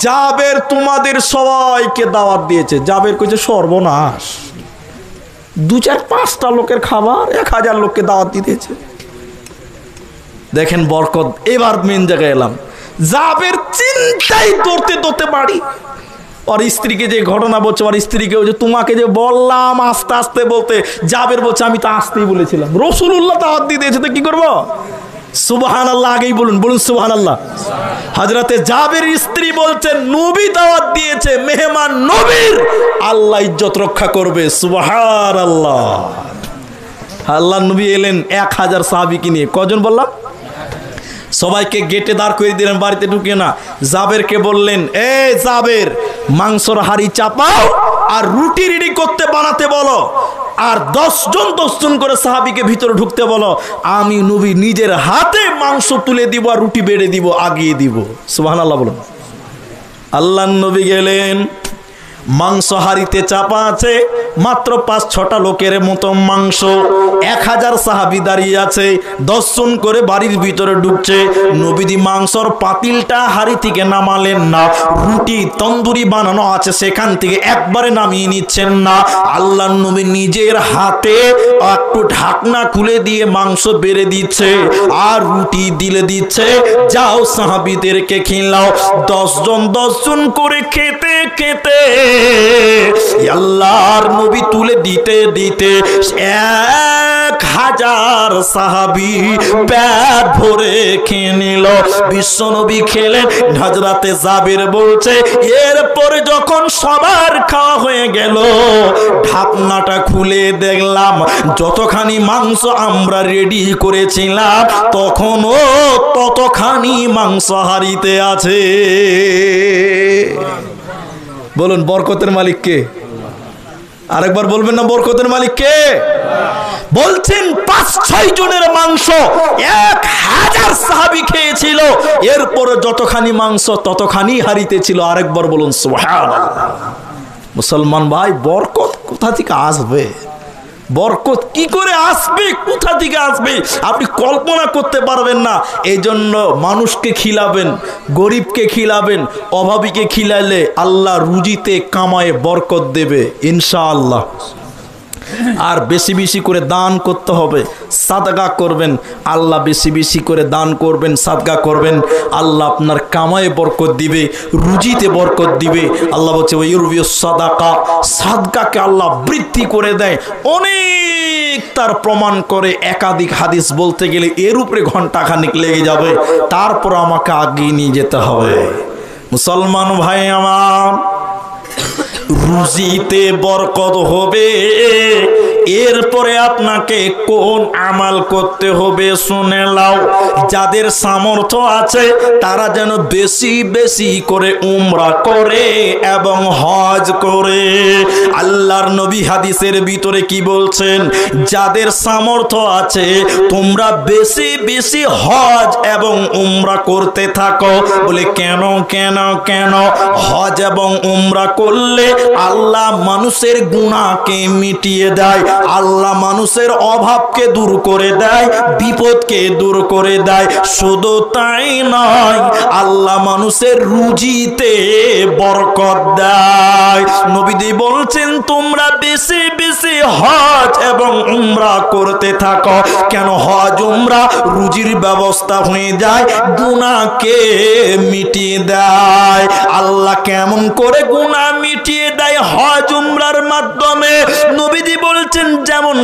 জাবের তোমাদের সবাইকে দাওয়াত দিয়েছে। জাবের কইছে, সর্বনাশ, 2, 4, 5টা লোকের খাবার 1000 লোককে দাওয়াত দিতেছে। দেখেন বরকত। এবার মেন জায়গায় এলাম। জাবের চিন্তায় দৌড়তে দৌড়তে বাড়ি, और स्त्री के घटना बोलছে और स्त्री के তোমাকে যে বললাম আস্তে আস্তে বলতে, জাবের বলছে আমি তো আস্তেই বলেছিলাম, রাসূলুল্লাহ দাওয়াত দিয়েছে তো কি করব। সুবহানাল্লাহ, আগেই বলুন, বলুন সুবহানাল্লাহ। হযরতে জাবের স্ত্রী বলছেন নবী দাওয়াত দিয়েছে, মেহমান নবীর আল্লাহ ইজ্জত রক্ষা করবে। সুবহানাল্লাহ। আল্লাহর নবী এলেন 1000 সাহাবীকে নিয়ে। কজন বললাম? সবাইকে গেটে দাঁড় করে দিলেন, বাড়িতে ঢুকে না। জাবেরকে বললেন, এ জাবের, মাংসর হাড়ি চাপাও আর রুটি রেডি করতে বানাতে বলো, আর 10 জন করে সাহাবীকে ভিতরে ঢুকতে বলো, আমি নবী নিজের হাতে মাংস তুলে দিব আর রুটি বেড়ে দিব, আগিয়ে দিব। সুবহানাল্লাহ বলুন। আল্লাহর নবী গেলেন, মাংস হাড়িতে চাপা আছে, মাত্র 5-6টা লোকের মতো মাংস। 1000 সাহাবী দাঁড়িয়ে আছে, 10 জন করে বাড়ির ভিতরে ঢুকছে। নবীজি মাংসর পাতিলটা হাড়ি থেকে নামালেন না, রুটি তন্দুরি বানানো আছে সেখান থেকে একবারে নামিয়ে নিচ্ছেন না। আল্লাহর নবী নিজের হাতে একটু ঢাকনা খুলে দিয়ে মাংস বেড়ে দিচ্ছে আর রুটি দিলে দিচ্ছে, যাও সাহাবীদেরকে খিলাও। 10 জন করে খেতে খেতে আল্লাহর নবী তুলে দিতে দিতে 1000 সাহাবী পেট ভরে খেয়ে নিল। বিশ্ব নবী খেলেন। হযরতে জাবের বলছে, এরপরে যখন সবার খাওয়া হয়ে গেল, ঢাকনাটা খুলে দেখলাম যতখানি মাংস আমরা রেডি করেছিলাম তখনও ততখানি মাংস হাড়িতে আছে। বলুন বরকতের মালিক কে? আরেকবার বলবেন না, বরকতের মালিক কে? বলছেন 5-6 জনের মাংস 1000 সাহাবী খেয়েছিল, এরপরে যতখানি মাংস ততখানি হাড়িতে ছিল। আরেকবার বলুন সুবহানাল্লাহ। মুসলমান ভাই, বরকত কোথা থেকে আসবে? বরকত কি করে আসবে, কোথা থেকে আসবে আপনি কল্পনা করতে পারবেন না। এই জন্য মানুষকে খিলাবেন, গরিবকে খিলাবেন, অভাবীকে খিলাইলে আল্লাহ রুজিতে কামায়ে বরকত দেবে ইনশাআল্লাহ। আর বেশি বেশি করে দান করতে হবে, সাদকা করবেন, আল্লাহ বেশি বেশি করে দান করবেন, সাদকা করবেন, আল্লাহ আপনার কামায়ে বরকত দিবে, রুজিতে বরকত দিবে। আল্লাহ বলছে ওয়ায়ুরবিউস সাদাকা, সাদকাকে আল্লাহ বৃদ্ধি করে দেয়। অনেক তার প্রমাণ করে, একাধিক হাদিস বলতে গেলে এর উপরে ঘন্টাখানিক লেগে যাবে, তারপর আমাকে আগিয়ে নিয়ে যেতে হবে। মুসলমান ভাই আমার, রুজিতে বরকত হবে এরপরে আপনাকে কোন আমাল করতে হবে শুনে নাও। যাদের সামর্থ্য আছে তারা যেন বেশি বেশি করে উমরা করে এবং হজ করে। আল্লাহর নবী হাদিসের ভিতরে কি বলছেন? যাদের সামর্থ্য আছে তোমরা বেশি বেশি হজ এবং উমরা করতে থাকো। বলে কেন কেন কেন? হজ এবং উমরা করলে আল্লাহ মানুষের গুনাহকে মিটিয়ে দেয়, আল্লাহ মানুষের অভাবকে দূর করে দেয়, বিপদকে দূর করে দেয়। শুধু তাই নয়, আল্লাহ মানুষের রুজিতে বরকত দেয়। নবীজি বলছেন তোমরা বেশি বেশি হজ এবং উমরা করতে থাকো। কেন? হজ উমরা রুজির ব্যবস্থা হয়ে যায়, গুনাহকে মিটিয়ে দেয়। আল্লাহ কেমন করে গুনাহ মিটিয়ে দেয়? হজ উমরার মাধ্যমে। নবীজি বলছেন যেমন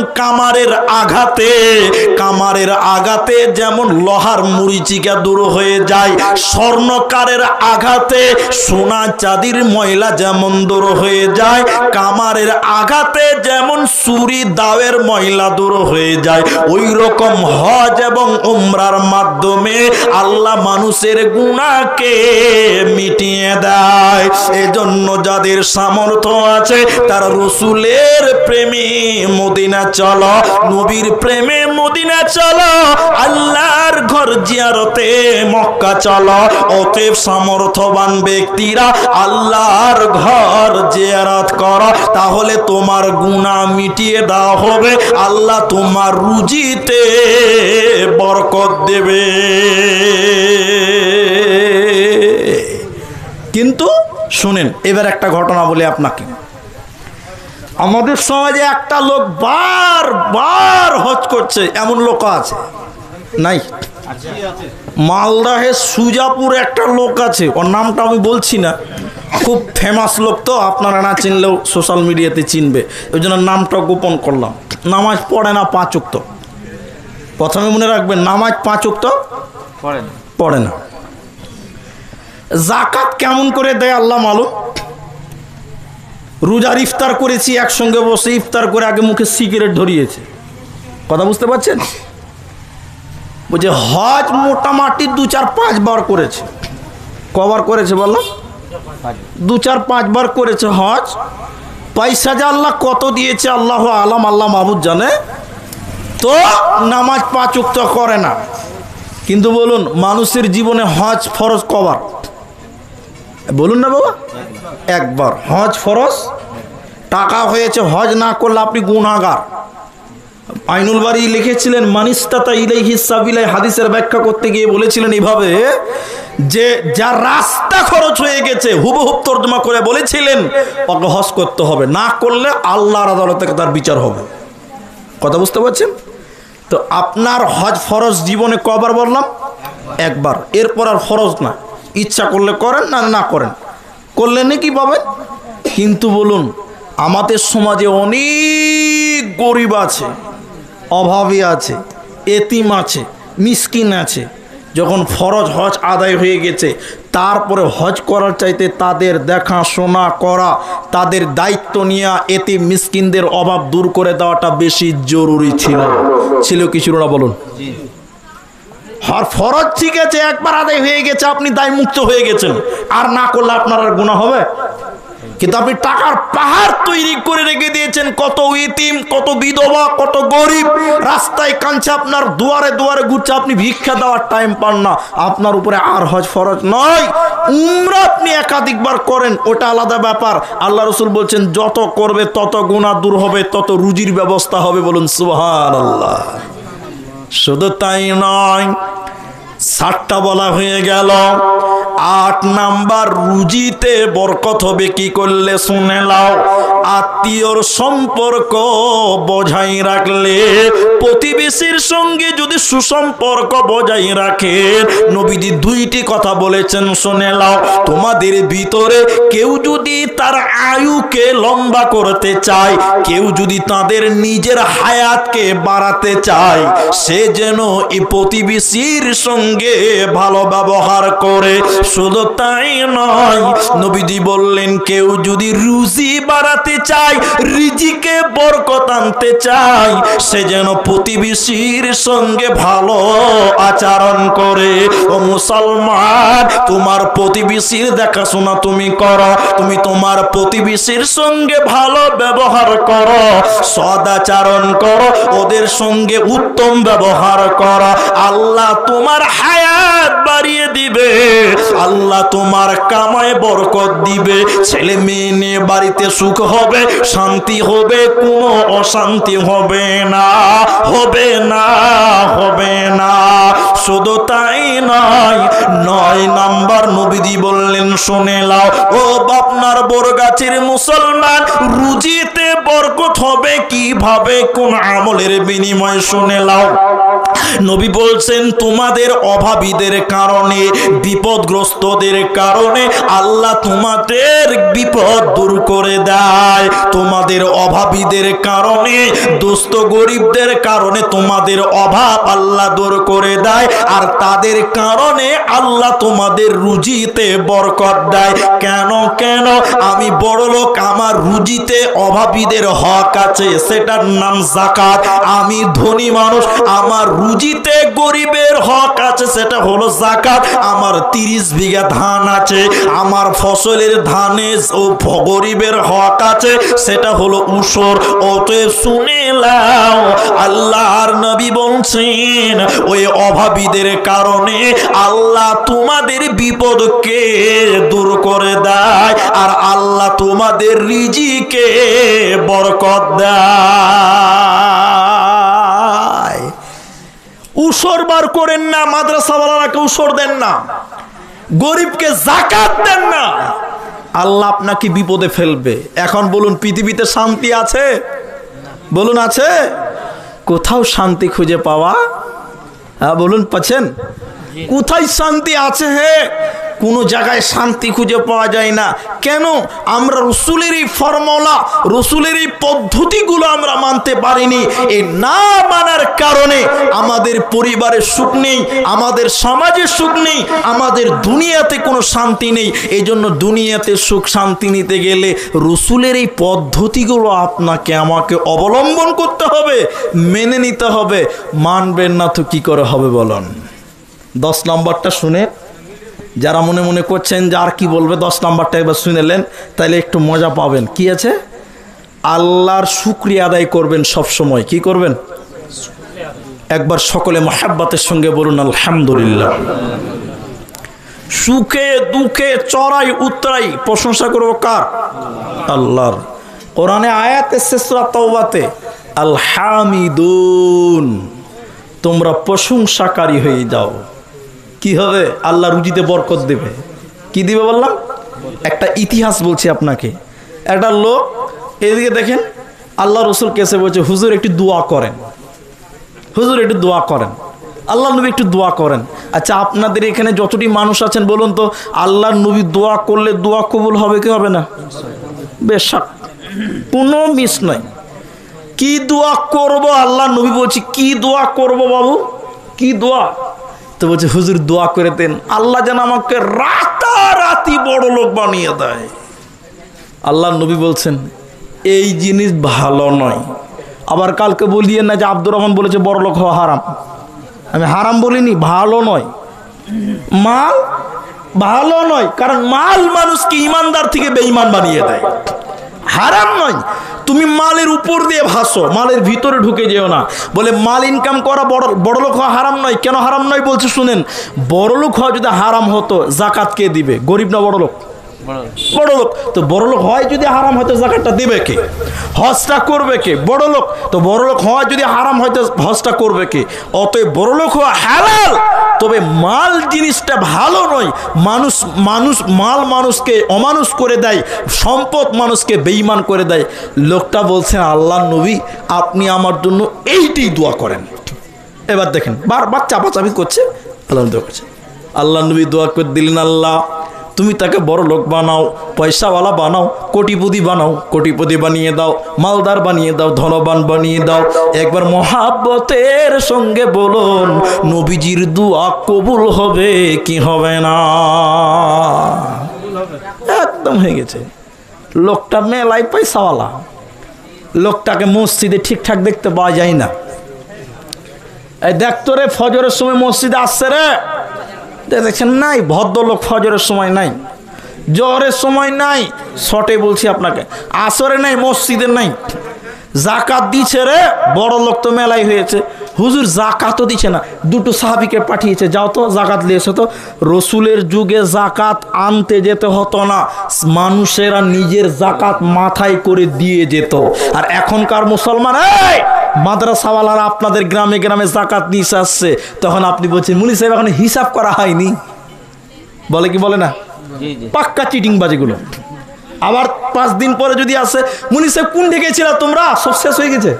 কামারের আঘাতে যেমন লোহার মরিচিকা দূর হয়ে যায়, স্বর্ণকারের আঘাতে সোনা চাঁদির ময়লা যেমন দূর হয়ে যায়, কামারের আঘাতে যেমন ছুরি দাওয়ের ময়লা দূর হয়ে যায়, ওই রকম হজ এবং উমরার মাধ্যমে আল্লাহ মানুষের গুনাহকে মিটিয়ে দেয়। এজন্য যাদের সামর্থ্য আছে তারা রসুলের প্রেমে মদিনা চলো, নবীর প্রেমে মদিনা চলো, আল্লাহর ঘর জিয়ারতে মক্কা চলো। অতএব সামর্থ্যবান ব্যক্তিরা আল্লাহর ঘর জিয়ারত করো, তাহলে তোমার গুনাহ মিটিয়ে দেওয়া হবে, আল্লাহ তোমার রুজিতে বরকত দেবে। কিন্তু শুনেন, এবার একটা ঘটনা বলি আপনাকে। আমাদের সমাজে একটা লোক বারবার হজ করছে, এমন লোক আছে নাই? মালদাহে সুজাপুর একটা লোক আছে, ওর নামটা আমি বলছি না, খুব ফেমাস লোক, তো আপনারা না চিনলেও সোশ্যাল মিডিয়াতে চিনবে, ওই জন্য নামটা গোপন করলাম। নামাজ পড়ে না 5 ওয়াক্ত। প্রথমে মনে রাখবেন, নামাজ 5 ওয়াক্ত পড়ে না। যাকাত কেমন করে দেয় আল্লাহ মালুম। রোজার ইফতার করেছি, একসঙ্গে বসে ইফতার করে আগে মুখে সিগারেট ধরিয়েছে। কথা বুঝতে পারছেন? বলছে হজ মোটামুটি 2-4-5 বার করেছে। কবার করেছে বললাম? 2-4-5 বার করেছে হজ। পয়সা যে আল্লাহ কত দিয়েছে আল্লাহ আলাম, আল্লাহ মাহবুদ জানে। তো নামাজ 5 ওয়াক্ত করে না। কিন্তু বলুন, মানুষের জীবনে হজ ফরজ কবার? বলুন না বাবা, একবার। হজ ফরজ, টাকা হয়েছে, হজ না করলে আপনি গুনাহগার। আইনুল বারী লিখেছিলেন মানিস্তাতা ইলাইহি সাবিলা, হাদিসের ব্যাখ্যা করতে গিয়ে বলেছিলেন এইভাবে যে যার রাস্তা খরচ হয়ে গেছে, হুবহুব তর্জমা করে বলেছিলেন ওকে হজ করতে হবে, না করলে আল্লাহর আদালতে তার বিচার হবে। কথা বুঝতে পারছেন? তো আপনার হজ ফরজ জীবনে কবার বললাম? একবার। এরপর আর ফরজ না, ইচ্ছা করলে করেন, না না করেন, করলে নাকি পাবেন। কিন্তু বলুন, আমাদের সমাজে অনেক গরিব আছে, অভাবী আছে, এতিম আছে, মিসকিন আছে। যখন ফরজ হজ আদায় হয়ে গেছে, তারপরে হজ করার চাইতে তাদের দেখাশোনা করা, তাদের দায়িত্ব নিয়ে এতিম মিসকিনদের অভাব দূর করে দেওয়াটা বেশি জরুরি ছিল কি ছিল না বলুন? আর ফরজ ঠিক আছে, একবার আদায় হয়ে গেছে, আপনি দায় মুক্ত হয়ে গেছেন, আর না করলে আপনার আর গুনাহ হবে? কিন্তু আপনি টাকার পাহাড় তৈরি করে রেখে দিয়েছেন। কত ইতিম, কত বিধবা, কত গরিব রাস্তায় কাঁদছে, আপনার দুয়ারে দুয়ারে ঘুরছে, আপনি ভিক্ষা দেওয়ার টাইম পান না। আপনার উপরে আর হজ ফরজ নয়। উমরা আপনি একাধিকবার করেন, ওটা আলাদা ব্যাপার। আল্লাহ রসুল বলছেন যত করবে তত গুনাহ দূর হবে, তত রুজির ব্যবস্থা হবে। বলুন সুবহানাল্লাহ। শুধু তাই নয়, 7টা বলা হয়ে গেল। 8 নাম্বার, রুজিতে বরকত হবে কি করলে শুনে নাও। আত্মীয়র সম্পর্ক বজায় রাখলে, প্রতিবেশীর সঙ্গে যদি সুসম্পর্ক বজায় রাখে, নবীজি 2টি কথা বলেছেন শুনে নাও। তোমাদের ভিতরে কেউ যদি তার আয়ুকে লম্বা করতে চায়, কেউ যদি তাদের নিজের হায়াতকে বাড়াতে চায়, সে যেন এই প্রতিবেশীর সঙ্গে সঙ্গে ভালো ব্যবহার করে। শুধু তাই নয়, নবীজি বললেন কেউ যদি রুজি বাড়াতে চায়, রিজিকে বরকত আনতে চায়, সে যেন প্রতিবেশীর সঙ্গে ভালো আচরণ করে। ও মুসলমান, তোমার প্রতিবেশীর দেখাশোনা তুমি করো, তুমি তোমার প্রতিবেশীর সঙ্গে ভালো ব্যবহার করো, সদাচরণ করো, ওদের সঙ্গে উত্তম ব্যবহার করো। আল্লাহ তোমার হায়াত বাড়িয়ে দিবে, আল্লাহ তোমার কামায় বরকত দিবে, ছেলে মেয়ে নিয়ে বাড়িতে সুখ হবে, শান্তি হবে, কোনো অশান্তি হবে না, হবে না, হবে না। শুধু তাই নয়, 9 নাম্বার নবীজি বললেন, শুনে লাও ও বাপনার বরগাছির মুসলমান, রুজিতে বরকত হবে কিভাবে, কোন আমলের বিনিময়, শুনে লাও। নবী বলছেন তোমাদের অভাবীদের কারণে, বিপদগ্রস্তদের কারণে আল্লাহ তোমাদের বিপদ দূর করে দেয়। তোমাদের অভাবীদের কারণে, দুস্থ গরিবদের কারণে তোমাদের অভাব আল্লাহ দূর করে দেয়, আর তাদের কারণে আল্লাহ তোমাদের রুজিতে বরকত দেয়। কেন কেন? আমি বড় লোক, আমার রুজিতে অভাবীদের হক আছে, সেটার নাম যাকাত। আমি ধনী মানুষ, আমার রুজিতে গরিবের হক আছে, সেটা হলো যাকাত। আমার 30 বিঘা ধান আছে, আমার ফসলের ধানে ও গরিবের হক আছে, সেটা হলো উসর। অতএব শুনে নাও, আল্লাহর নবী বলছেন ওই অভাবীদের কারণে আল্লাহ তোমাদের বিপদকে দূর করে দেয়, আর আল্লাহ তোমাদের রিজিকে বরকত দেয়। উসর বার করেন না, মাদ্রাসাওয়ালাকে উসর দেন না, গরিবকে যাকাত দেন না, আল্লাহ আপনাকে বিপদে ফেলবে। এখন বলুন, পৃথিবীতে শান্তি আছে? বলুন, আছে? কোথাও শান্তি খুঁজে পাওয়া, হ্যাঁ বলুন, পাচ্ছেন? কোথায় শান্তি আছে? হে, কোনো জায়গায় শান্তি খুঁজে পাওয়া যায় না। কেন? আমরা রসুলের এই ফর্মুলা, রসুলের এই পদ্ধতিগুলো আমরা মানতে পারিনি। এই না মানার কারণে আমাদের পরিবারে সুখ নেই, আমাদের সমাজে সুখ নেই, আমাদের দুনিয়াতে কোনো শান্তি নেই। এই জন্য দুনিয়াতে সুখ শান্তি নিতে গেলে রসুলের এই পদ্ধতিগুলো আপনাকে আমাকে অবলম্বন করতে হবে, মেনে নিতে হবে। মানবেন না তো কি করে হবে বলুন? 10 নম্বরটা শুনে, যারা মনে মনে করছেন যে আর কি বলবে, 10 নম্বরটা একবার শুনেলেন, তাহলে একটু মজা পাবেন। কি আছে? আল্লাহর শুকরিয়া আদায় করবেন সব সময়। কি করবেন? একবার সকলে মহাব্বতের সঙ্গে বলুন আলহামদুলিল্লাহ। সুখে দুঃখে চড়াই উতরাই প্রশংসা করব কার? আল্লাহর। কোরআনে আয়াত এসেছে সূরা তাওবাতে, আল হামিদুন, তোমরা প্রশংসাকারী হয়ে যাও। কি হবে? আল্লাহ রুজিতে বরকত দেবে। কি দিবে বললাম? একটা ইতিহাস বলছি আপনাকে। একটা লোক, এদিকে দেখেন, আল্লাহ রসুল কেসে বলছে, হুজুর একটু দোয়া করেন, হুজুর একটু দোয়া করেন। আল্লাহ নবী একটু দোয়া করেন। আচ্ছা, আপনাদের এখানে যতটি মানুষ আছেন বলুন তো, আল্লাহ নবী দোয়া করলে দোয়া কবুল হবে কি হবে না? বেশ, কোনো মিস নাই। কি দোয়া করব? আল্লাহ নবী বলছি, কি দোয়া করব বাবু? কি দোয়া? তো বলছে, হুজুর দোয়া করে দেন আল্লাহ যেন আমাকে রাতারাতি বড় লোক বানিয়ে দেয়। আল্লাহ নবী বলছেন, এই জিনিস ভালো নয়। আবার কালকে বলিয়ে না যে আব্দুর রহমান বলেছে বড় লোক হওয়া হারাম। আমি হারাম বলিনি, ভালো নয়। মাল ভালো নয়, কারণ মাল মানুষকে ইমানদার থেকে বেঈমান বানিয়ে দেয়। হারাম নয়, তুমি মালের উপর দিয়ে ভাসো, মালের ভিতরে ঢুকে যেও না। বলে মাল ইনকাম করা বড় লোক হওয়া হারাম নয়। কেন হারাম নয় বলছে শুনেন। বড় লোক হওয়া যদি হারাম হতো, জাকাত কে দিবে? গরিব না বড় লোক? বড় লোক। তো বড় লোক হয় যদি হারাম হয়তো জাকাতটা দিবে কে? হজটা করবে কে? বড় লোক। তো বড় লোক হওয়া যদি হারাম হয়তো হজটা করবে কে? অতএব বড় লোক হওয়া হালাল, তবে মাল জিনিসটা ভালো নয়। মাল মানুষকে অমানুষ করে দেয়, সম্পদ মানুষকে বেঈমান করে দেয়। লোকটা বলছে, আল্লাহ নবী আপনি আমার জন্য এইটাই দোয়া করেন। এবার দেখেন, বারবার চাপাচাপি করছে, আল্লাহ দোয়া করছে। আল্লাহ নবী দোয়া করে দিলেন, আল্লাহ তুমি তাকে বড় লোক বানাও, পয়সাওয়ালা বানাও, কোটিপতি বানাও, কোটিপতি বানিয়ে দাও, মালদার বানিয়ে দাও, ধনবান বানিয়ে দাও। একবার মহাব্বতের সঙ্গে বলুন, নবীজির দুয়া কবুল হবে কি হবে না? একদম হয়ে গেছে। লোকটা মেলায় পয়সাওয়ালা, লোকটাকে মসজিদে ঠিকঠাক দেখতে পাওয়া যায় না। এই দেখতো রে, ফজরের সময় মসজিদে আসছে রে, দেখছেন নাই? ভদ্রলোক ফজরের সময় নাই, জোহরের সময় নাই, শর্টে বলছি আপনাকে, আসরে নাই, মসজিদে নাই। জাকাত দিচ্ছে রে, বড় লোক তো মেলাই হয়েছে, হুজুর জাকাতও দিচ্ছে না। দুটো সাহাবীকে পাঠিয়েছে, যাও তো জাকাত নিয়ে এসো তো। রসুলের যুগে জাকাত আনতে যেতে হতো না, মানুষেরা নিজের জাকাত মাথায় করে দিয়ে যেত। আর এখনকার মুসলমান, এই মাদ্রাসাওয়ালারা আপনাদের গ্রামে গ্রামে জাকাত নিয়ে আসছে, তখন আপনি বলছেন মুনি সাহেব এখন হিসাব করা হয়নি, বলে কি বলে না? পাক্কা চিটিং বাজিগুলো। আবার 5 দিন পরে যদি আসে, মুনি সাহেব কোন ঢেকেছিল তোমরা, সব শেষ হয়ে গেছে।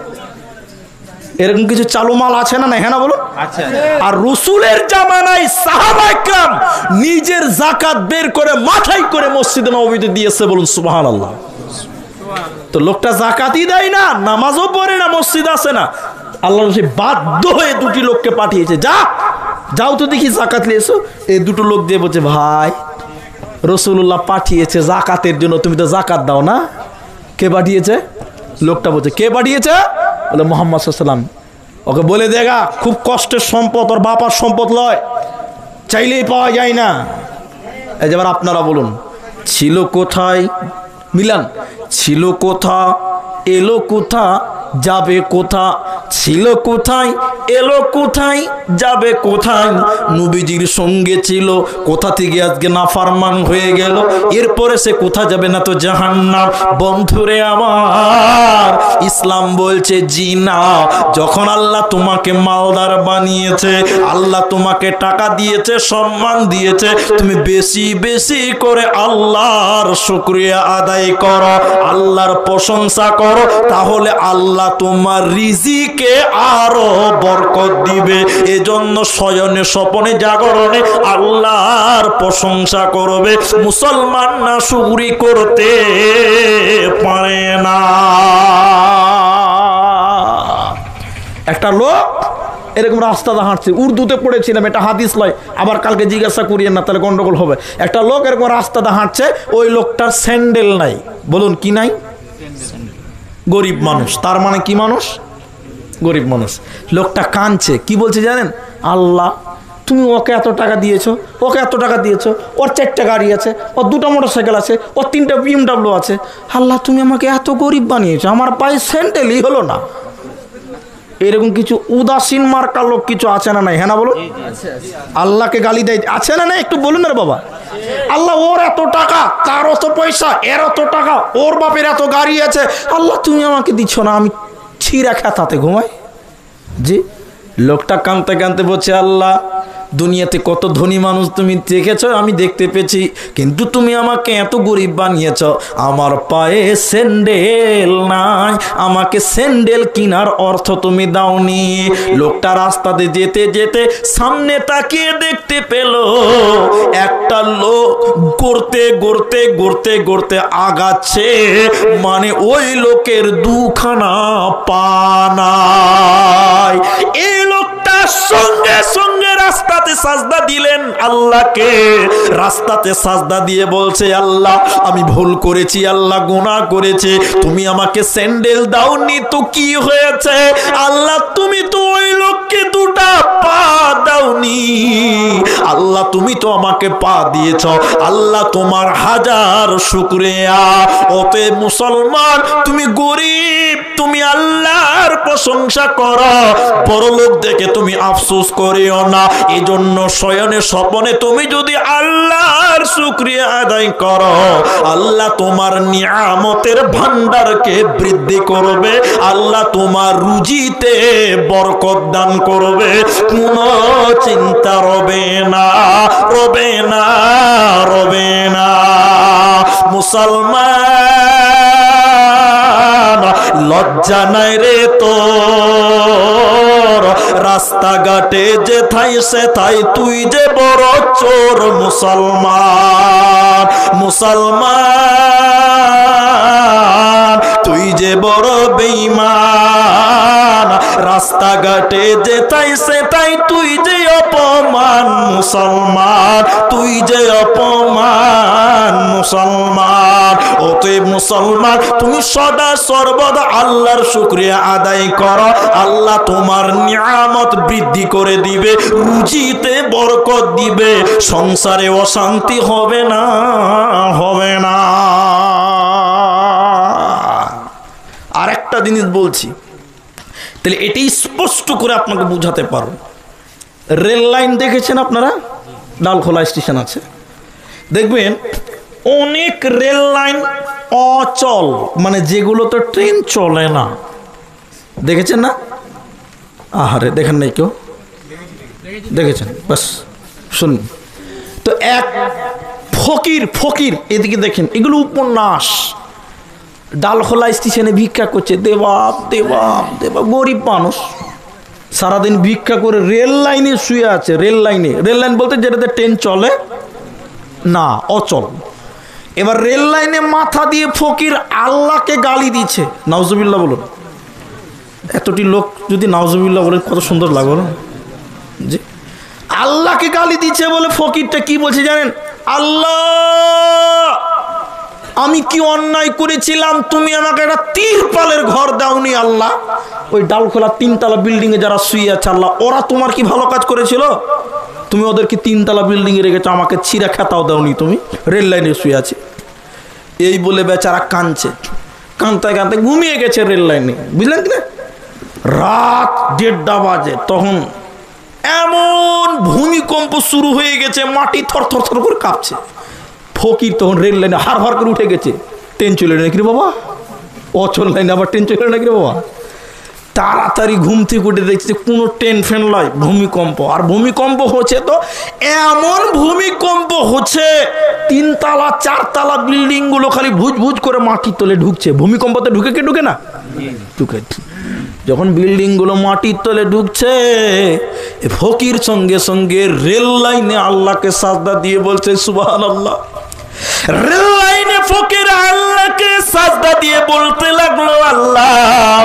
এরকম কিছু চালু মাল আছে না? হ্যাঁ না বলো। আর রসুলের জামানায় সাহাবায়ে কেরাম নিজের জাকাত বের করে মাথায় করে মসজিদে নববীতে দিয়েছে, বলুন সুবহানাল্লাহ। তো লোকটা জাকাতই দেয় না, নামাজও পড়ে না, মসজিদ আসে না। আল্লাহ রসুল বাধ্য হয়ে দুটি লোককে পাঠিয়েছে, যাও তো দেখি জাকাত নিয়ে এসো। এই দুটো লোক দিয়ে বলছে, ভাই রসুল্লাহ পাঠিয়েছে জাকাতের জন্য, তুমি তো জাকাত দাও না। কে পাঠিয়েছে? লোকটা বলছে, কে পাঠিয়েছে? বলে মুহাম্মদ সাল্লাল্লাহু আলাইহি ওয়াসাল্লাম। ওকে বলে দেখা, খুব কষ্টের সম্পদ, ওর বাবার সম্পদ লয়, চাইলেই পাওয়া যায় না। এই যে এবার আপনারা বলুন, ছিল কোথায়? মিলান, ছিল কোথা, এলো কোথা, যাবে কোথা? ছিল কোথায়, এলো কোথায়, যাবে কোথায়? নবীজির সঙ্গে ছিল, কোথা থেকে আজকে নাফরমান হয়ে গেল, এরপরে সে কোথা যাবে না তো জাহান্নাম। বন্ধুরে আমার, ইসলাম বলছে জি না। যখন আল্লাহ তোমাকে মালদার বানিয়েছে, আল্লাহ তোমাকে টাকা দিয়েছে, সম্মান দিয়েছে, তুমি বেশি বেশি করে আল্লাহর শুকরিয়া আদায় করো, আল্লাহর প্রশংসা করো, তাহলে আল্লাহ তোমার রিজিকে আরো বরকত দিবে। এজন্য শয়নে স্বপনে জাগরণে আল্লাহর প্রশংসা করবে। মুসলমান না শুকরি করতে পারে না। একটা লোক এরকম রাস্তাতে হাঁটছে, উর্দুতে পড়েছিলাম, এটা হাদিস লয়, আবার কালকে জিজ্ঞাসা করিয়েন না, তাহলে গন্ডগোল হবে। একটা লোক এরকম রাস্তাতে হাঁটছে, ওই লোকটার স্যান্ডেল নাই। বলুন কি নাই? গরিব মানুষ। তার মানে কি মানুষ? গরিব মানুষ। লোকটা কাঁদছে, কি বলছে জানেন? আল্লাহ তুমি ওকে এত টাকা দিয়েছো, ওকে এত টাকা দিয়েছো, ওর 4টা গাড়ি আছে, ওর 2টা মোটরসাইকেল আছে, ওর 3টা BMW আছে, আল্লাহ তুমি আমাকে এত গরিব বানিয়েছো, আমার পায়ে স্যান্ডেলই হলো না। এরকম কিছু উদাসীন মার্কা লোক কিছু আছে না নাই? হ্যাঁ না বলো। আল্লাহকে গালি দেয়, আছে না নাই? একটু বলুন রে বাবা। আল্লাহ ওর এত টাকা, তার অত পয়সা, এর অত টাকা, ওর বাপের এত গাড়ি আছে, আল্লাহ তুমি আমাকে দিচ্ছ না, আমি ছিঁড়া খেতাতে ঘুমাই। জি, লোকটা কাঁদতে কাঁদতে বলছে, আল্লাহ দুনিয়াতে কত ধনী মানুষ তুমি দেখেছ, আমি দেখতে পেয়েছি, কিন্তু তুমি আমাকে এত গরিব বানিয়েছ, আমার পায়ে স্যান্ডেল নাই, আমাকে স্যান্ডেল কেনার অর্থ তুমি দাওনি। লোকটা রাস্তাতে যেতে যেতে সামনে তাকিয়ে দেখতে পেল একটা লোক গড়তে গড়তে গড়তে গড়তে আগাচ্ছে, মানে ওই লোকের 2খানা পা নাই। এই লোকটা সঙ্গে সঙ্গে রাস্তাতে সাজদা দিলেন আল্লাহকে। রাস্তাতে সাজদা দিয়ে বলছে, আল্লাহ আমি ভুল করেছি, আল্লাহ গুনাহ করেছি, তুমি আমাকে স্যান্ডেল দাওনি তো কি হয়েছে? আল্লাহ তুমি তো ওই লোককে 2টা পা দাওনি, আল্লাহ তুমি তো আমাকে পা দিয়েছ, আল্লাহ তোমার হাজার শুকরিয়া। ওতে মুসলমান, তুমি গরিব, তুমি আল্লাহর প্রশংসা করো, বড় লোক দেখে তুমি আফসোস করিও না। এজন্য শয়নে স্বপনে তুমি যদি আল্লাহর শুকরিয়া আদায় করো, আল্লাহ তোমার নিয়ামতের ভান্ডারকে বৃদ্ধি করবে, আল্লাহ তোমার রুজিতে বরকত দান করবে, কোনো চিন্তা রবে না, রবে না, রবে না। মুসলমান লজ্জা নাই রে তোর, রাস্তাঘাটে যেথায় যেথায় সেথায় তুই যে বড় চোর মুসলমান, মুসলমান তুই যে বড় বেঈমান, রাস্তাঘাটে যেথায় সেথায় তুই যে অপমান মুসলমান, তুই যে অপমান মুসলমান। অতএব মুসলমান তুমি সদা সর্বদা আল্লাহর শুকরিয়া আদায় করো, আল্লাহ তোমার নিয়ামত বৃদ্ধি করে দিবে, রুজিতে বরকত দিবে, সংসারে অশান্তি হবে না, হবে না। আরেকটা জিনিস বলছি, তাহলে এটাই স্পষ্ট করে আপনাকে বুঝাতে পারো। রেল লাইন দেখেছেন আপনারা? ডালখোলা স্টেশন আছে, দেখবেন অনেক রেল লাইন অচল, মানে যেগুলো তো ট্রেন চলে না, দেখেছেন না? আহারে দেখেন নাই কেউ? দেখেছেন? বাস শুনুন তো, এক ফকির, ফকির এদিকে দেখেন, এগুলো উপন্যাস। ডালখোলা স্টেশনে ভিক্ষা করছে, দেবাব দেবাব দেবাব, গরিব মানুষ সারাদিন ভিক্ষা করে রেল লাইনে শুয়ে আছে। রেল লাইনে, রেল লাইন বলতে যেটাতে ট্রেন চলে না, অচল। এবার রেল লাইনে মাথা দিয়ে ফকির আল্লাহকে গালি দিচ্ছে, নাউজুবিল্লাহ বলুন। এতটি লোক যদি নাউজুবিল্লাহ বলেন কত সুন্দর লাগলো না? জি, আল্লাহকে গালি দিচ্ছে বলে ফকিরটা কি বলছে জানেন? আল্লাহ, আমি কি অন্যায় করেছিলাম, তুমি আমাকে একটা তিরপালের ঘর দাওনি আল্লাহ? ওই ডালখোলা 3 তলা বিল্ডিং এ যারা শুয়ে আছে আল্লাহ, ওরা তোমার কি ভালো কাজ করেছিল? তুমি ওদেরকে 3 তলা বিল্ডিং এ রেখেছো, আমাকে ছিঁড়া খেতাও দাওনি তুমি, রেল লাইনে শুয়ে আছে। এই বলে বেচারা কাঁদছে, কাঁদতে কাঁদতে ঘুমিয়ে গেছে রেল লাইনে, বুঝলেন কি না? রাত 1:30 বাজে, তখন এমন ভূমিকম্প শুরু হয়ে গেছে, মাটি থর থর থর করে কাঁপছে। ফকির তখন রেল লাইনে হার হার করে উঠে গেছে। ট্রেন চলে নাকি রে বাবা? অচল লাইনে আবার ট্রেন চলে নাকি রে বাবা? তাড়াতাড়ি ঘুম থেকে উঠে দেখছে কোনো ট্রেন ফ্যান নয়, ভূমিকম্প। আর ভূমিকম্প হচ্ছে তো এমন ভূমিকম্প হচ্ছে, 3 তলা 4 তলা বিল্ডিং গুলো খালি ভুজ ভুজ করে মাটির তলে ঢুকছে। ভূমিকম্পতে ঢুকে কি ঢুকে না? ঢুকে। যখন বিল্ডিং গুলো মাটির তলে ঢুকছে, ফকির সঙ্গে সঙ্গে রেল লাইনে আল্লাহকে সাজদা দিয়ে বলছে সুবহানাল্লাহ। রেল লাইনে ফকির আল্লাহকে সাজদা দিয়ে বলতে লাগলো, আল্লাহ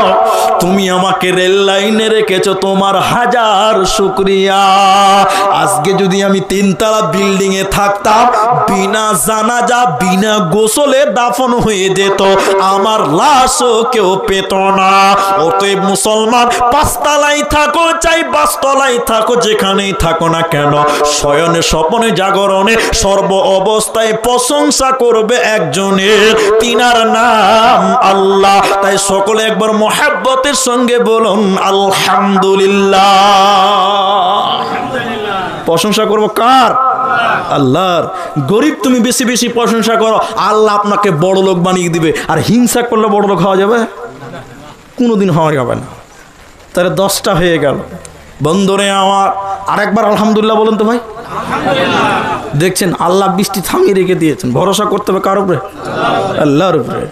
তুমি আমাকে রেল লাইনে রেখেছো, তোমার হাজার শুকরিয়া। আজকে যদি আমি 3 তলা বিল্ডিং এ থাকতাম, বিনা জানাজা বিনা গোসলে দাফন হয়ে যেত, আমার লাশও কেউ পেত না। অতএব মুসলমান 5 তলায় থাকো চাই 5 তলায় থাকো, যেখানেই থাকো না কেন, শয়নে স্বপনে জাগরণে সর্ব অবস্থায় প্রশংসা করবে একজনের, তিনার নাম আল্লাহ। তাই সকলে একবার মুহাব্বতের সঙ্গে বলুন আলহামদুলিল্লাহ। প্রশংসা করব কার? আল্লাহর। গরিব তুমি বেশি বেশি প্রশংসা করো, আল্লাহ আপনাকে বড় লোক বানিয়ে দিবে। আর হিংসা করলে বড় লোক হওয়া যাবে? কোনোদিন হওয়া যাবে না। তাহলে 10টা হয়ে গেল। বন্ধুরে আমার, আরেকবার আলহামদুলিল্লাহ বলুন তো ভাই। দেখছেন আল্লাহ বৃষ্টি থামিয়ে রেখে দিয়েছেন। ভরসা করতে হবে কার উপরে? আল্লাহর উপরে।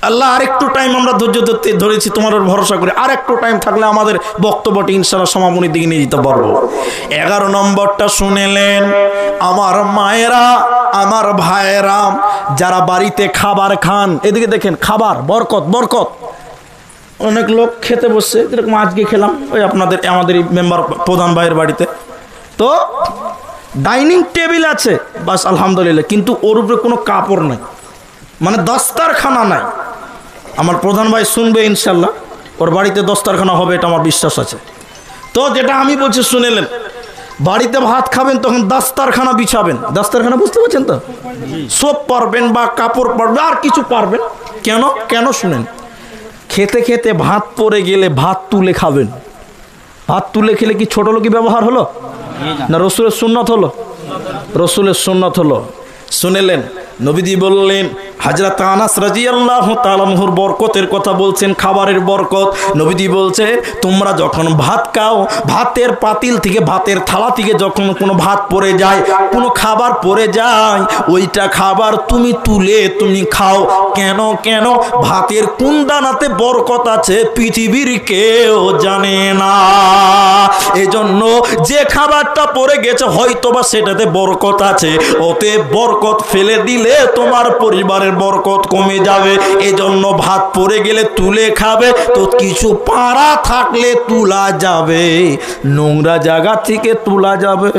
আল্লাহ আরেকটু টাইম আমরা ধৈর্য ধরেছি তোমার ভরসা করে, আরেকটু টাইম থাকলে আমাদের বক্তব্যটি ইনশাআল্লাহ সমাপনীর দিকে নিয়ে যেতে পারবো। 11 নম্বরটা শুনেলেন আমার মায়েরা, আমার ভাইয়েরা, যারা বাড়িতে খাবার খান, এদিকে দেখেন খাবার বরকত বরকত। অনেক লোক খেতে বসছে, যেরকম আজকে খেলাম ওই আপনাদের আমাদের মেম্বার প্রধান ভাইয়ের বাড়িতে, তো ডাইনিং টেবিল আছে বাস আলহামদুলিল্লাহ, কিন্তু ওর উপরে কোনো কাপড় নাই, মানে দস্তারখানা নাই। আমার প্রধান ভাই শুনবে ইনশাল্লাহ, ওর বাড়িতে দস্তারখানা হবে, এটা আমার বিশ্বাস আছে। তো যেটা আমি বলছি শুনেলেন, বাড়িতে ভাত খাবেন তখন দস্তারখানা বিছাবেন। দস্তারখানা বুঝতে পারছেন তো? সব পারবেন বা কাপড় পারবেন, আর কিছু পারবেন। কেন কেন শুনেন, খেতে খেতে ভাত পড়ে গেলে ভাত তুলে খাবেন। ভাত তুলে খেলে কি ছোট লোকই ব্যবহার হলো না রসুলের সুন্নত হলো? রসুলের সুন্নত হলো। শুনেলেন নবীজি বললেন হযরত আনাস রাদিয়াল্লাহু তাআলা আনহুর বরকতের কথা বলছেন, খাবারের বরকত। নবীজি বলছে তোমরা যখন ভাত খাও, ভাতের পাতিল থেকে, ভাতের থালা থেকে যখন কোনো ভাত পড়ে যায়, কোনো খাবার পড়ে যায়, ওইটা খাবার তুমি তুলে তুমি খাও। কেন? কেন? ভাতের কোন দানাতে বরকত আছে পৃথিবীর কেউ জানে না। এজন্য যে খাবারটা পড়ে গেছে হয়তোবা সেটাতে বরকত আছে, ওতে বরকত ফেলে দিলে তোমার পরিবারের বরকত কমে যাবে। এজন্য ভাত পড়ে গেলে তুলে খাবে, তো কিছু পাড়া থাকলে তোলা যাবে, নোংরা জায়গা থেকে তোলা যাবে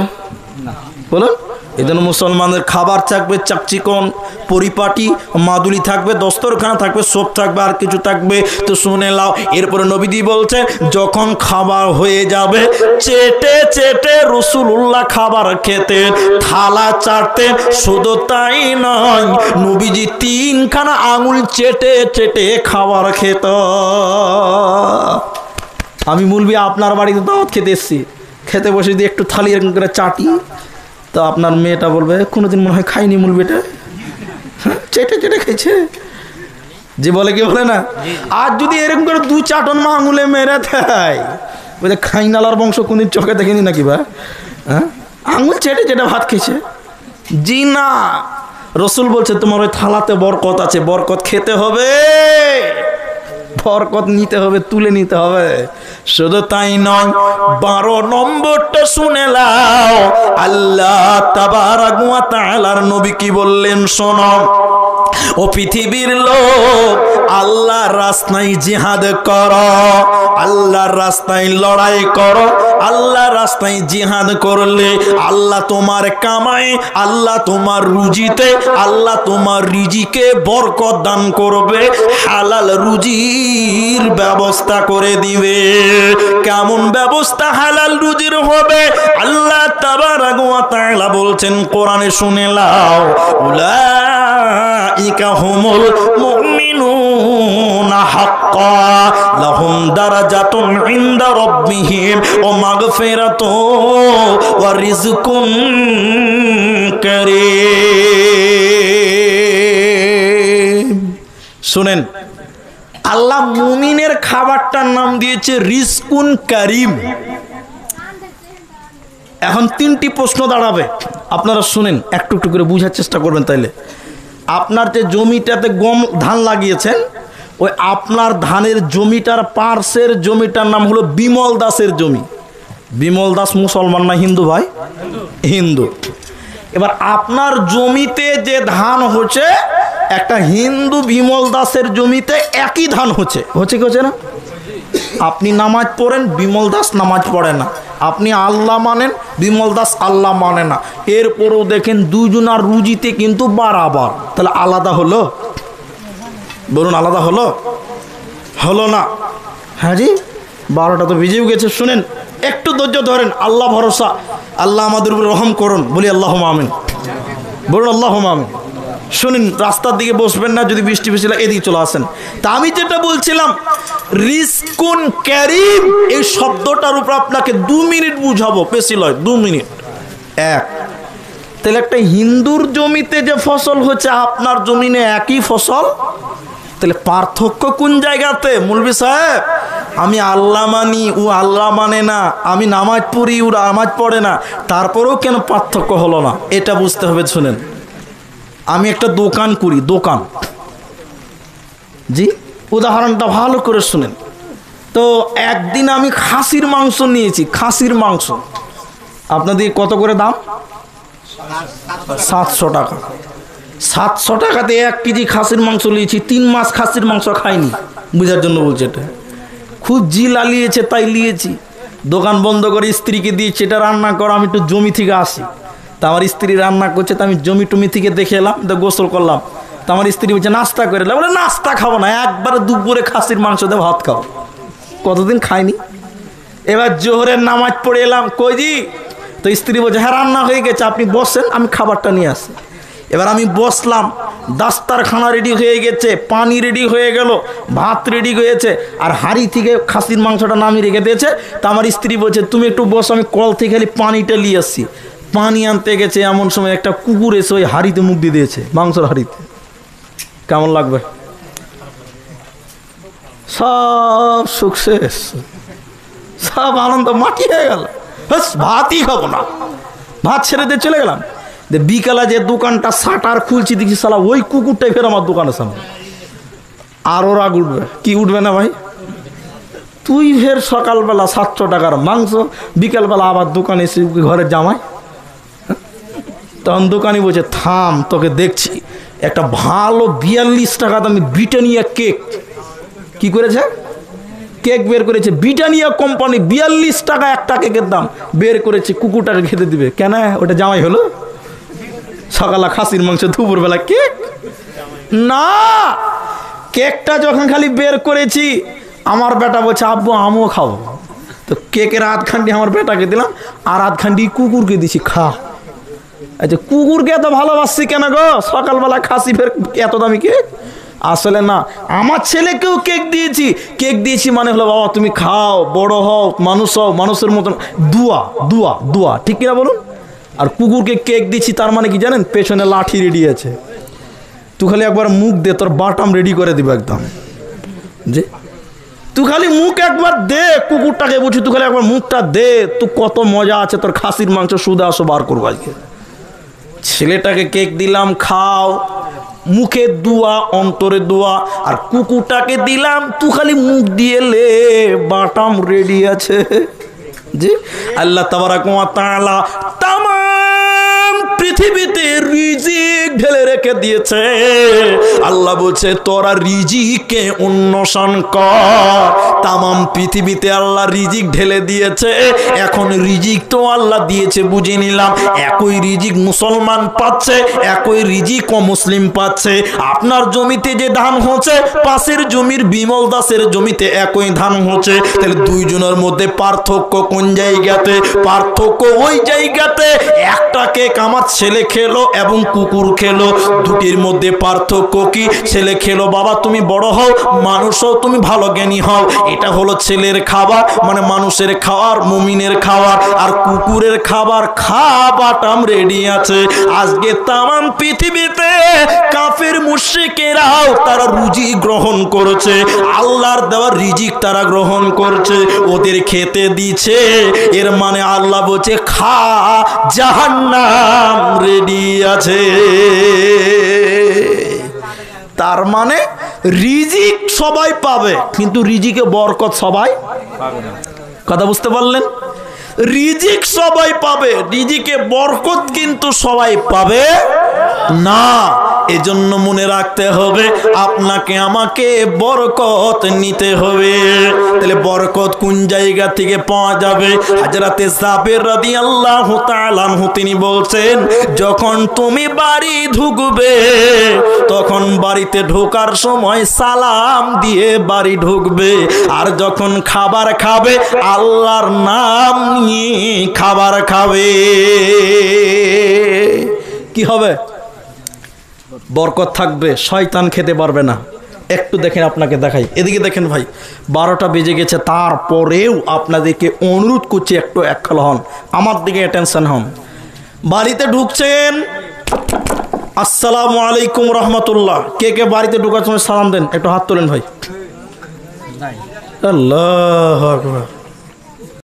না। বলুন, এই জন্য মুসলমানদের খাবার থাকবে চাকচিকন, পরিপাটি, মাদুলি থাকবে, দস্তরখানা থাকবে, সব থাকবে, আর কিছু থাকবে তো শুনে নাও। এরপরে নবীজি বলছে যখন খাবার হয়ে যাবে, চেটে চেটে রাসূলুল্লাহ খাবার খেতেন, থালা চাটতেন। শুধু তাই নয়, নবীজি 3খানা আঙুল চেটে চেটে খাবার খেত। আমি মুলবি আপনার বাড়িতে দাওয়াত খেতে এসেছি, খেতে বসে দিয়ে একটু থালি এরকম করে চাটি, তো আপনার মেয়েটা বলবে কোনোদিন মনে হয় খাইনি মুলবিটা, চেটে চেটে খেয়েছে। যে বলে কি বলে না, আর যদি এরকম করে 2 চাটন মা আঙুলে মেরে দেয়, বলে খাইনালার বংশ কোনদিন চোখে দেখেনি নাকি বা? হ্যাঁ, আঙুল চেটে চেটে ভাত খেয়েছে। জি না, রসুল বলছে তোমার ওই থালাতে বরকত আছে, বরকত খেতে হবে, বরকত নিতে হবে, তুলে নিতে হবে। শুধু তাই নয়, 12 নম্বরটা শুনে নাও, আল্লাহ তাবারাক ওয়া তাআলার নবী কি বললেন শোনো। ও পৃথিবীর লোক, আল্লাহর রাস্তায় জিহাদ করো, আল্লাহর রাস্তায় লড়াই করো। আল্লাহর রাস্তায় জিহাদ করলে আল্লাহ তোমার কামাই, আল্লাহ তোমার রুজিতে, আল্লাহ তোমার রিজিকে বরকত দান করবে, হালাল রুজির ব্যবস্থা করে দিবে। কেমন ব্যবস্থা হালাল রুজির হবে? আল্লাহ তাবারাক ওয়া তাআলা বলছেন কোরআনে, শুনে নাও, উলাইকা হুমুল মুমিনুনা হাক্কা লাহুম দারাজাতুন ইনদা রাব্বিহিম ওয়া মাগফিরাতুন ওয়া রিজকুন কারীম। শুনেন, আল্লাহ মুমিনের খাবারটার নাম দিয়েছে রিজকুন কারীম। এখন 3টি প্রশ্ন দাঁড়াবে, আপনারা শুনেন, একটু একটু করে বোঝার চেষ্টা করবেন। তাইলে আপনার যে জমিটাতে গম ধান লাগিয়েছেন, ওই আপনার ধানের জমিটার পার্শ্বের জমিটার নাম হলো বিমল দাসের জমি। বিমল দাস মুসলমান না হিন্দু ভাই? হিন্দু। এবার আপনার জমিতে যে ধান হচ্ছে, একটা হিন্দু বিমল দাসের জমিতে একই ধান হচ্ছে, হচ্ছে কি হচ্ছে না? আপনি নামাজ পড়েন, বিমল দাস নামাজ পড়ে না। আপনি আল্লাহ মানেন, বিমল দাস আল্লাহ মানে না। এরপরেও দেখেন দুজনার রুজিতে কিন্তু বারাবার। তাহলে আলাদা হলো? বলুন, আলাদা হলো? হলো না? হ্যাঁ জি, 12টা তো বেজেও গেছে। শুনেন, একটু ধৈর্য ধরেন, আল্লাহ ভরসা, আল্লাহ আমাদের উপর রহম করুন, বলি আল্লাহুম্মা আমিন। বলুন আল্লাহুম্মা আমিন। শুনেন, রাস্তার দিকে বসবেন না, যদি বৃষ্টি বেশি লাগে এদিকে চলে আসেন। তা আমি যেটা বলছিলাম, রিজকুন কারীম, এই শব্দটার উপর আপনাকে 2 মিনিট বুঝাবো, বেশি নয়, 2 মিনিট। তাহলে একটা হিন্দুর জমিতে যে ফসল হচ্ছে, আপনার জমিনে একই ফসল, তাহলে পার্থক্য কোন জায়গাতে? মৌলভী সাহেব, আমি আল্লাহ মানি, ও আল্লাহ মানে না, আমি নামাজ পড়ি, ও নামাজ পড়ে না, তারপরেও কেন পার্থক্য হলো না? এটা বুঝতে হবে। শুনেন, আমি একটা দোকান করি, দোকান, জি, উদাহরণটা ভালো করে শুনেন। তো একদিন আমি খাসির মাংস নিয়েছি, খাসির মাংস আপনাদের কত করে দাম? 700 টাকা। 700 টাকাতে 1 কেজি খাসির মাংস নিয়েছি। 3 মাস খাসির মাংস খাইনি, বুঝার জন্য বলছি। এটা খুব জি লালিয়েছে, তাই নিয়েছি। দোকান বন্ধ করে স্ত্রীকে দিয়েছি, এটা রান্না করো, আমি একটু জমি থেকে আসি। তা আমার স্ত্রী রান্না করছে, তা আমি জমি টমি থেকে দেখে এলাম, তো গোসল করলাম। তো আমার স্ত্রী বলছে নাস্তা করে এলাম। বলে নাস্তা খাবো না, একবারে দুপুরে খাসির মাংস দিয়ে ভাত খাবো। কতদিন খাইনি। এবার জোহরের নামাজ পড়ে এলাম, কই জি? তো স্ত্রী বলছে হ্যাঁ রান্না হয়ে গেছে, আপনি বসেন, আমি খাবারটা নিয়ে আসি। এবার আমি বসলাম, দাস্তারখানা রেডি হয়ে গেছে, পানি রেডি হয়ে গেল, ভাত রেডি হয়েছে, আর হাঁড়ি থেকে খাসির মাংসটা নামিয়ে রেখে দিয়েছে। তা আমার স্ত্রী বলছে তুমি একটু বসো, আমি কল থেকে খালি পানিটা নিয়ে আসছি। পানি আনতে গেছে, এমন সময় একটা কুকুর এসে ওই হাঁড়িতে মুখ দিয়ে দিয়েছে, মাংসের হাঁড়িতে। কেমন লাগবে? সব সুকসেস, সব আনন্দ মাটি হয়ে গেল। ভাতই খাবো না, ভাত ছেড়ে দিয়ে চলে গেলাম। বিকালে যে দোকানটা শাটার খুলছি দেখছি সালা ওই কুকুরটাই ফের আমার দোকানের সামনে। আরও রাগ উঠবে। কি উঠবে না ভাই? তুই ফের সকালবেলা 700 টাকার মাংস, বিকালবেলা আবার দোকানে এসে ঘরের জামাই। তখন দোকানি বলছে থাম তোকে দেখছি। একটা ভালো 42 টাকা দামি ব্রিটানিয়া কেক কি করেছে, কেক বের করেছে, ব্রিটানিয়া কোম্পানি 42 টাকা একটা কেকের দাম বের করেছে, কুকুরটাকে খেতে দিবে। কেন? ওটা জামাই হলো। সকালে খাসির মাংস, দুপুরবেলা কেক না। কেকটা যখন খালি বের করেছি আমার বেটা বলছে আব্বু আমিও খাবো। তো কেকের আধখান্ডি আমার বেটাকে দিলাম আর আধখান্ডি কুকুরকে দিছি, খা। আচ্ছা কুকুরকে এত ভালোবাসছি কেন গো? সকালবেলা খাসি ফের এত দামি কেক? আসলে না, আমার ছেলেকেও কেক দিয়েছি। কেক দিয়েছি মানে হলো বাবা তুমি খাও, বড় হও, মানুষ হও, মানুষের মতন দুয়া দুয়া দুয়া, ঠিক কিনা বলুন? আর কুকুরকে কেক দিচ্ছি তার মানে কি জানেন? পেছনে লাঠি রেডি আছে, তুই খালি একবার মুখ দে, তোর বাটাম রেডি করে দিবে একদম। যে তুই খালি মুখ একবার দে, কুকুরটাকে বলছি তুই খালি একবার মুখটা দে, তুই কত মজা আছে তোর খাসির মাংস সুদে আসো বার করবো আজকে। ছেলেটাকে কেক দিলাম, খাও, মুখে দোয়া, অন্তরে দোয়া। আর কুকুরটাকে দিলাম তুই খালি মুখ দিয়ে লে, বাটাম রেডি আছে। জি আল্লাহ তাবারাক ওয়া তাআলা তামাম পৃথিবীতে রিজিক ঢেলে রেখে দিয়েছে। আল্লাহ বলছে তোরা রিজিককে অন্বেষণ কর। তামাম পৃথিবীতে আল্লাহ রিজিক ঢেলে দিয়েছে। এখন রিজিক তো আল্লাহ দিয়েছে বুঝে নিলাম, একই রিজিক মুসলমান পাচ্ছে, একই রিজিক অমুসলিম পাচ্ছে। আপনার জমিতে যে ধান হচ্ছে পাশের জমির বিমল দাসের জমিতে একই ধান হচ্ছে, তাহলে দুইজনের মধ্যে পার্থক্য কোন জায়গাতে? পার্থক্য ওই জায়গাতে একটা কেক আমার ছেলে খেলো এবং কুকুর খেলো, দুটির মধ্যে পার্থক্য কি? ছেলে খেলো বাবা তুমি বড় হও, মানুষ হও, তুমি ভালো জ্ঞানী হও, এটা হলো ছেলের খাবার, মানে মানুষের খাবার, মুমিনের খাবার। আর কুকুরের খাবার খাবাটাম রেডি আছে। আজকে তামাম পৃথিবীতে কাফের মুশরিকেরাও তারা রুজি গ্রহণ করেছে, আল্লাহর দেওয়া রিজিক তারা গ্রহণ করছে, ওদের খেতে দিচ্ছে। এর মানে আল্লাহ বলছে খা, জাহান্নাম রেডি আছে। তার মানে রিজিক সবাই পাবে, কিন্তু রিজিকে বরকত সবাই পাবে না। কথা বুঝতে পারলেন? রিজিক সবাই পাবে, রিজিকে বরকত কিন্তু সবাই পাবে না। এজন্য মনে রাখতে হবে আপনাকে আমাকে বরকত নিতে হবে। তাহলে বরকত কোন জায়গা থেকে পাওয়া যাবে? হযরতে জাবের রাদিয়াল্লাহু তাআলা আনহু তিনি বলছেন, যখন তুমি বাড়ি ঢুকবে তখন বাড়িতে ঢোকার সময় সালাম দিয়ে বাড়ি ঢুকবে, আর যখন খাবার খাবে আল্লাহর নাম নিয়ে খাবার খাবে। কি হবে? বরকত থাকবে, শয়তান খেতে পারবে না। একটু দেখেন, আপনাকে দেখাই, এদিকে দেখেন ভাই, 12টা বেজে গেছে, তারপরেও আপনাদেরকে অনুরোধ করছি একটু একখাল হন, আমার দিকে অ্যাটেনশন হন। বাড়িতে ঢুকছেন, আসসালামু আলাইকুম রহমতুল্লাহ। কে কে বাড়িতে ঢোকার সময় সালাম দেন? একটু হাত তোলেন ভাই। আল্লাহু আকবার।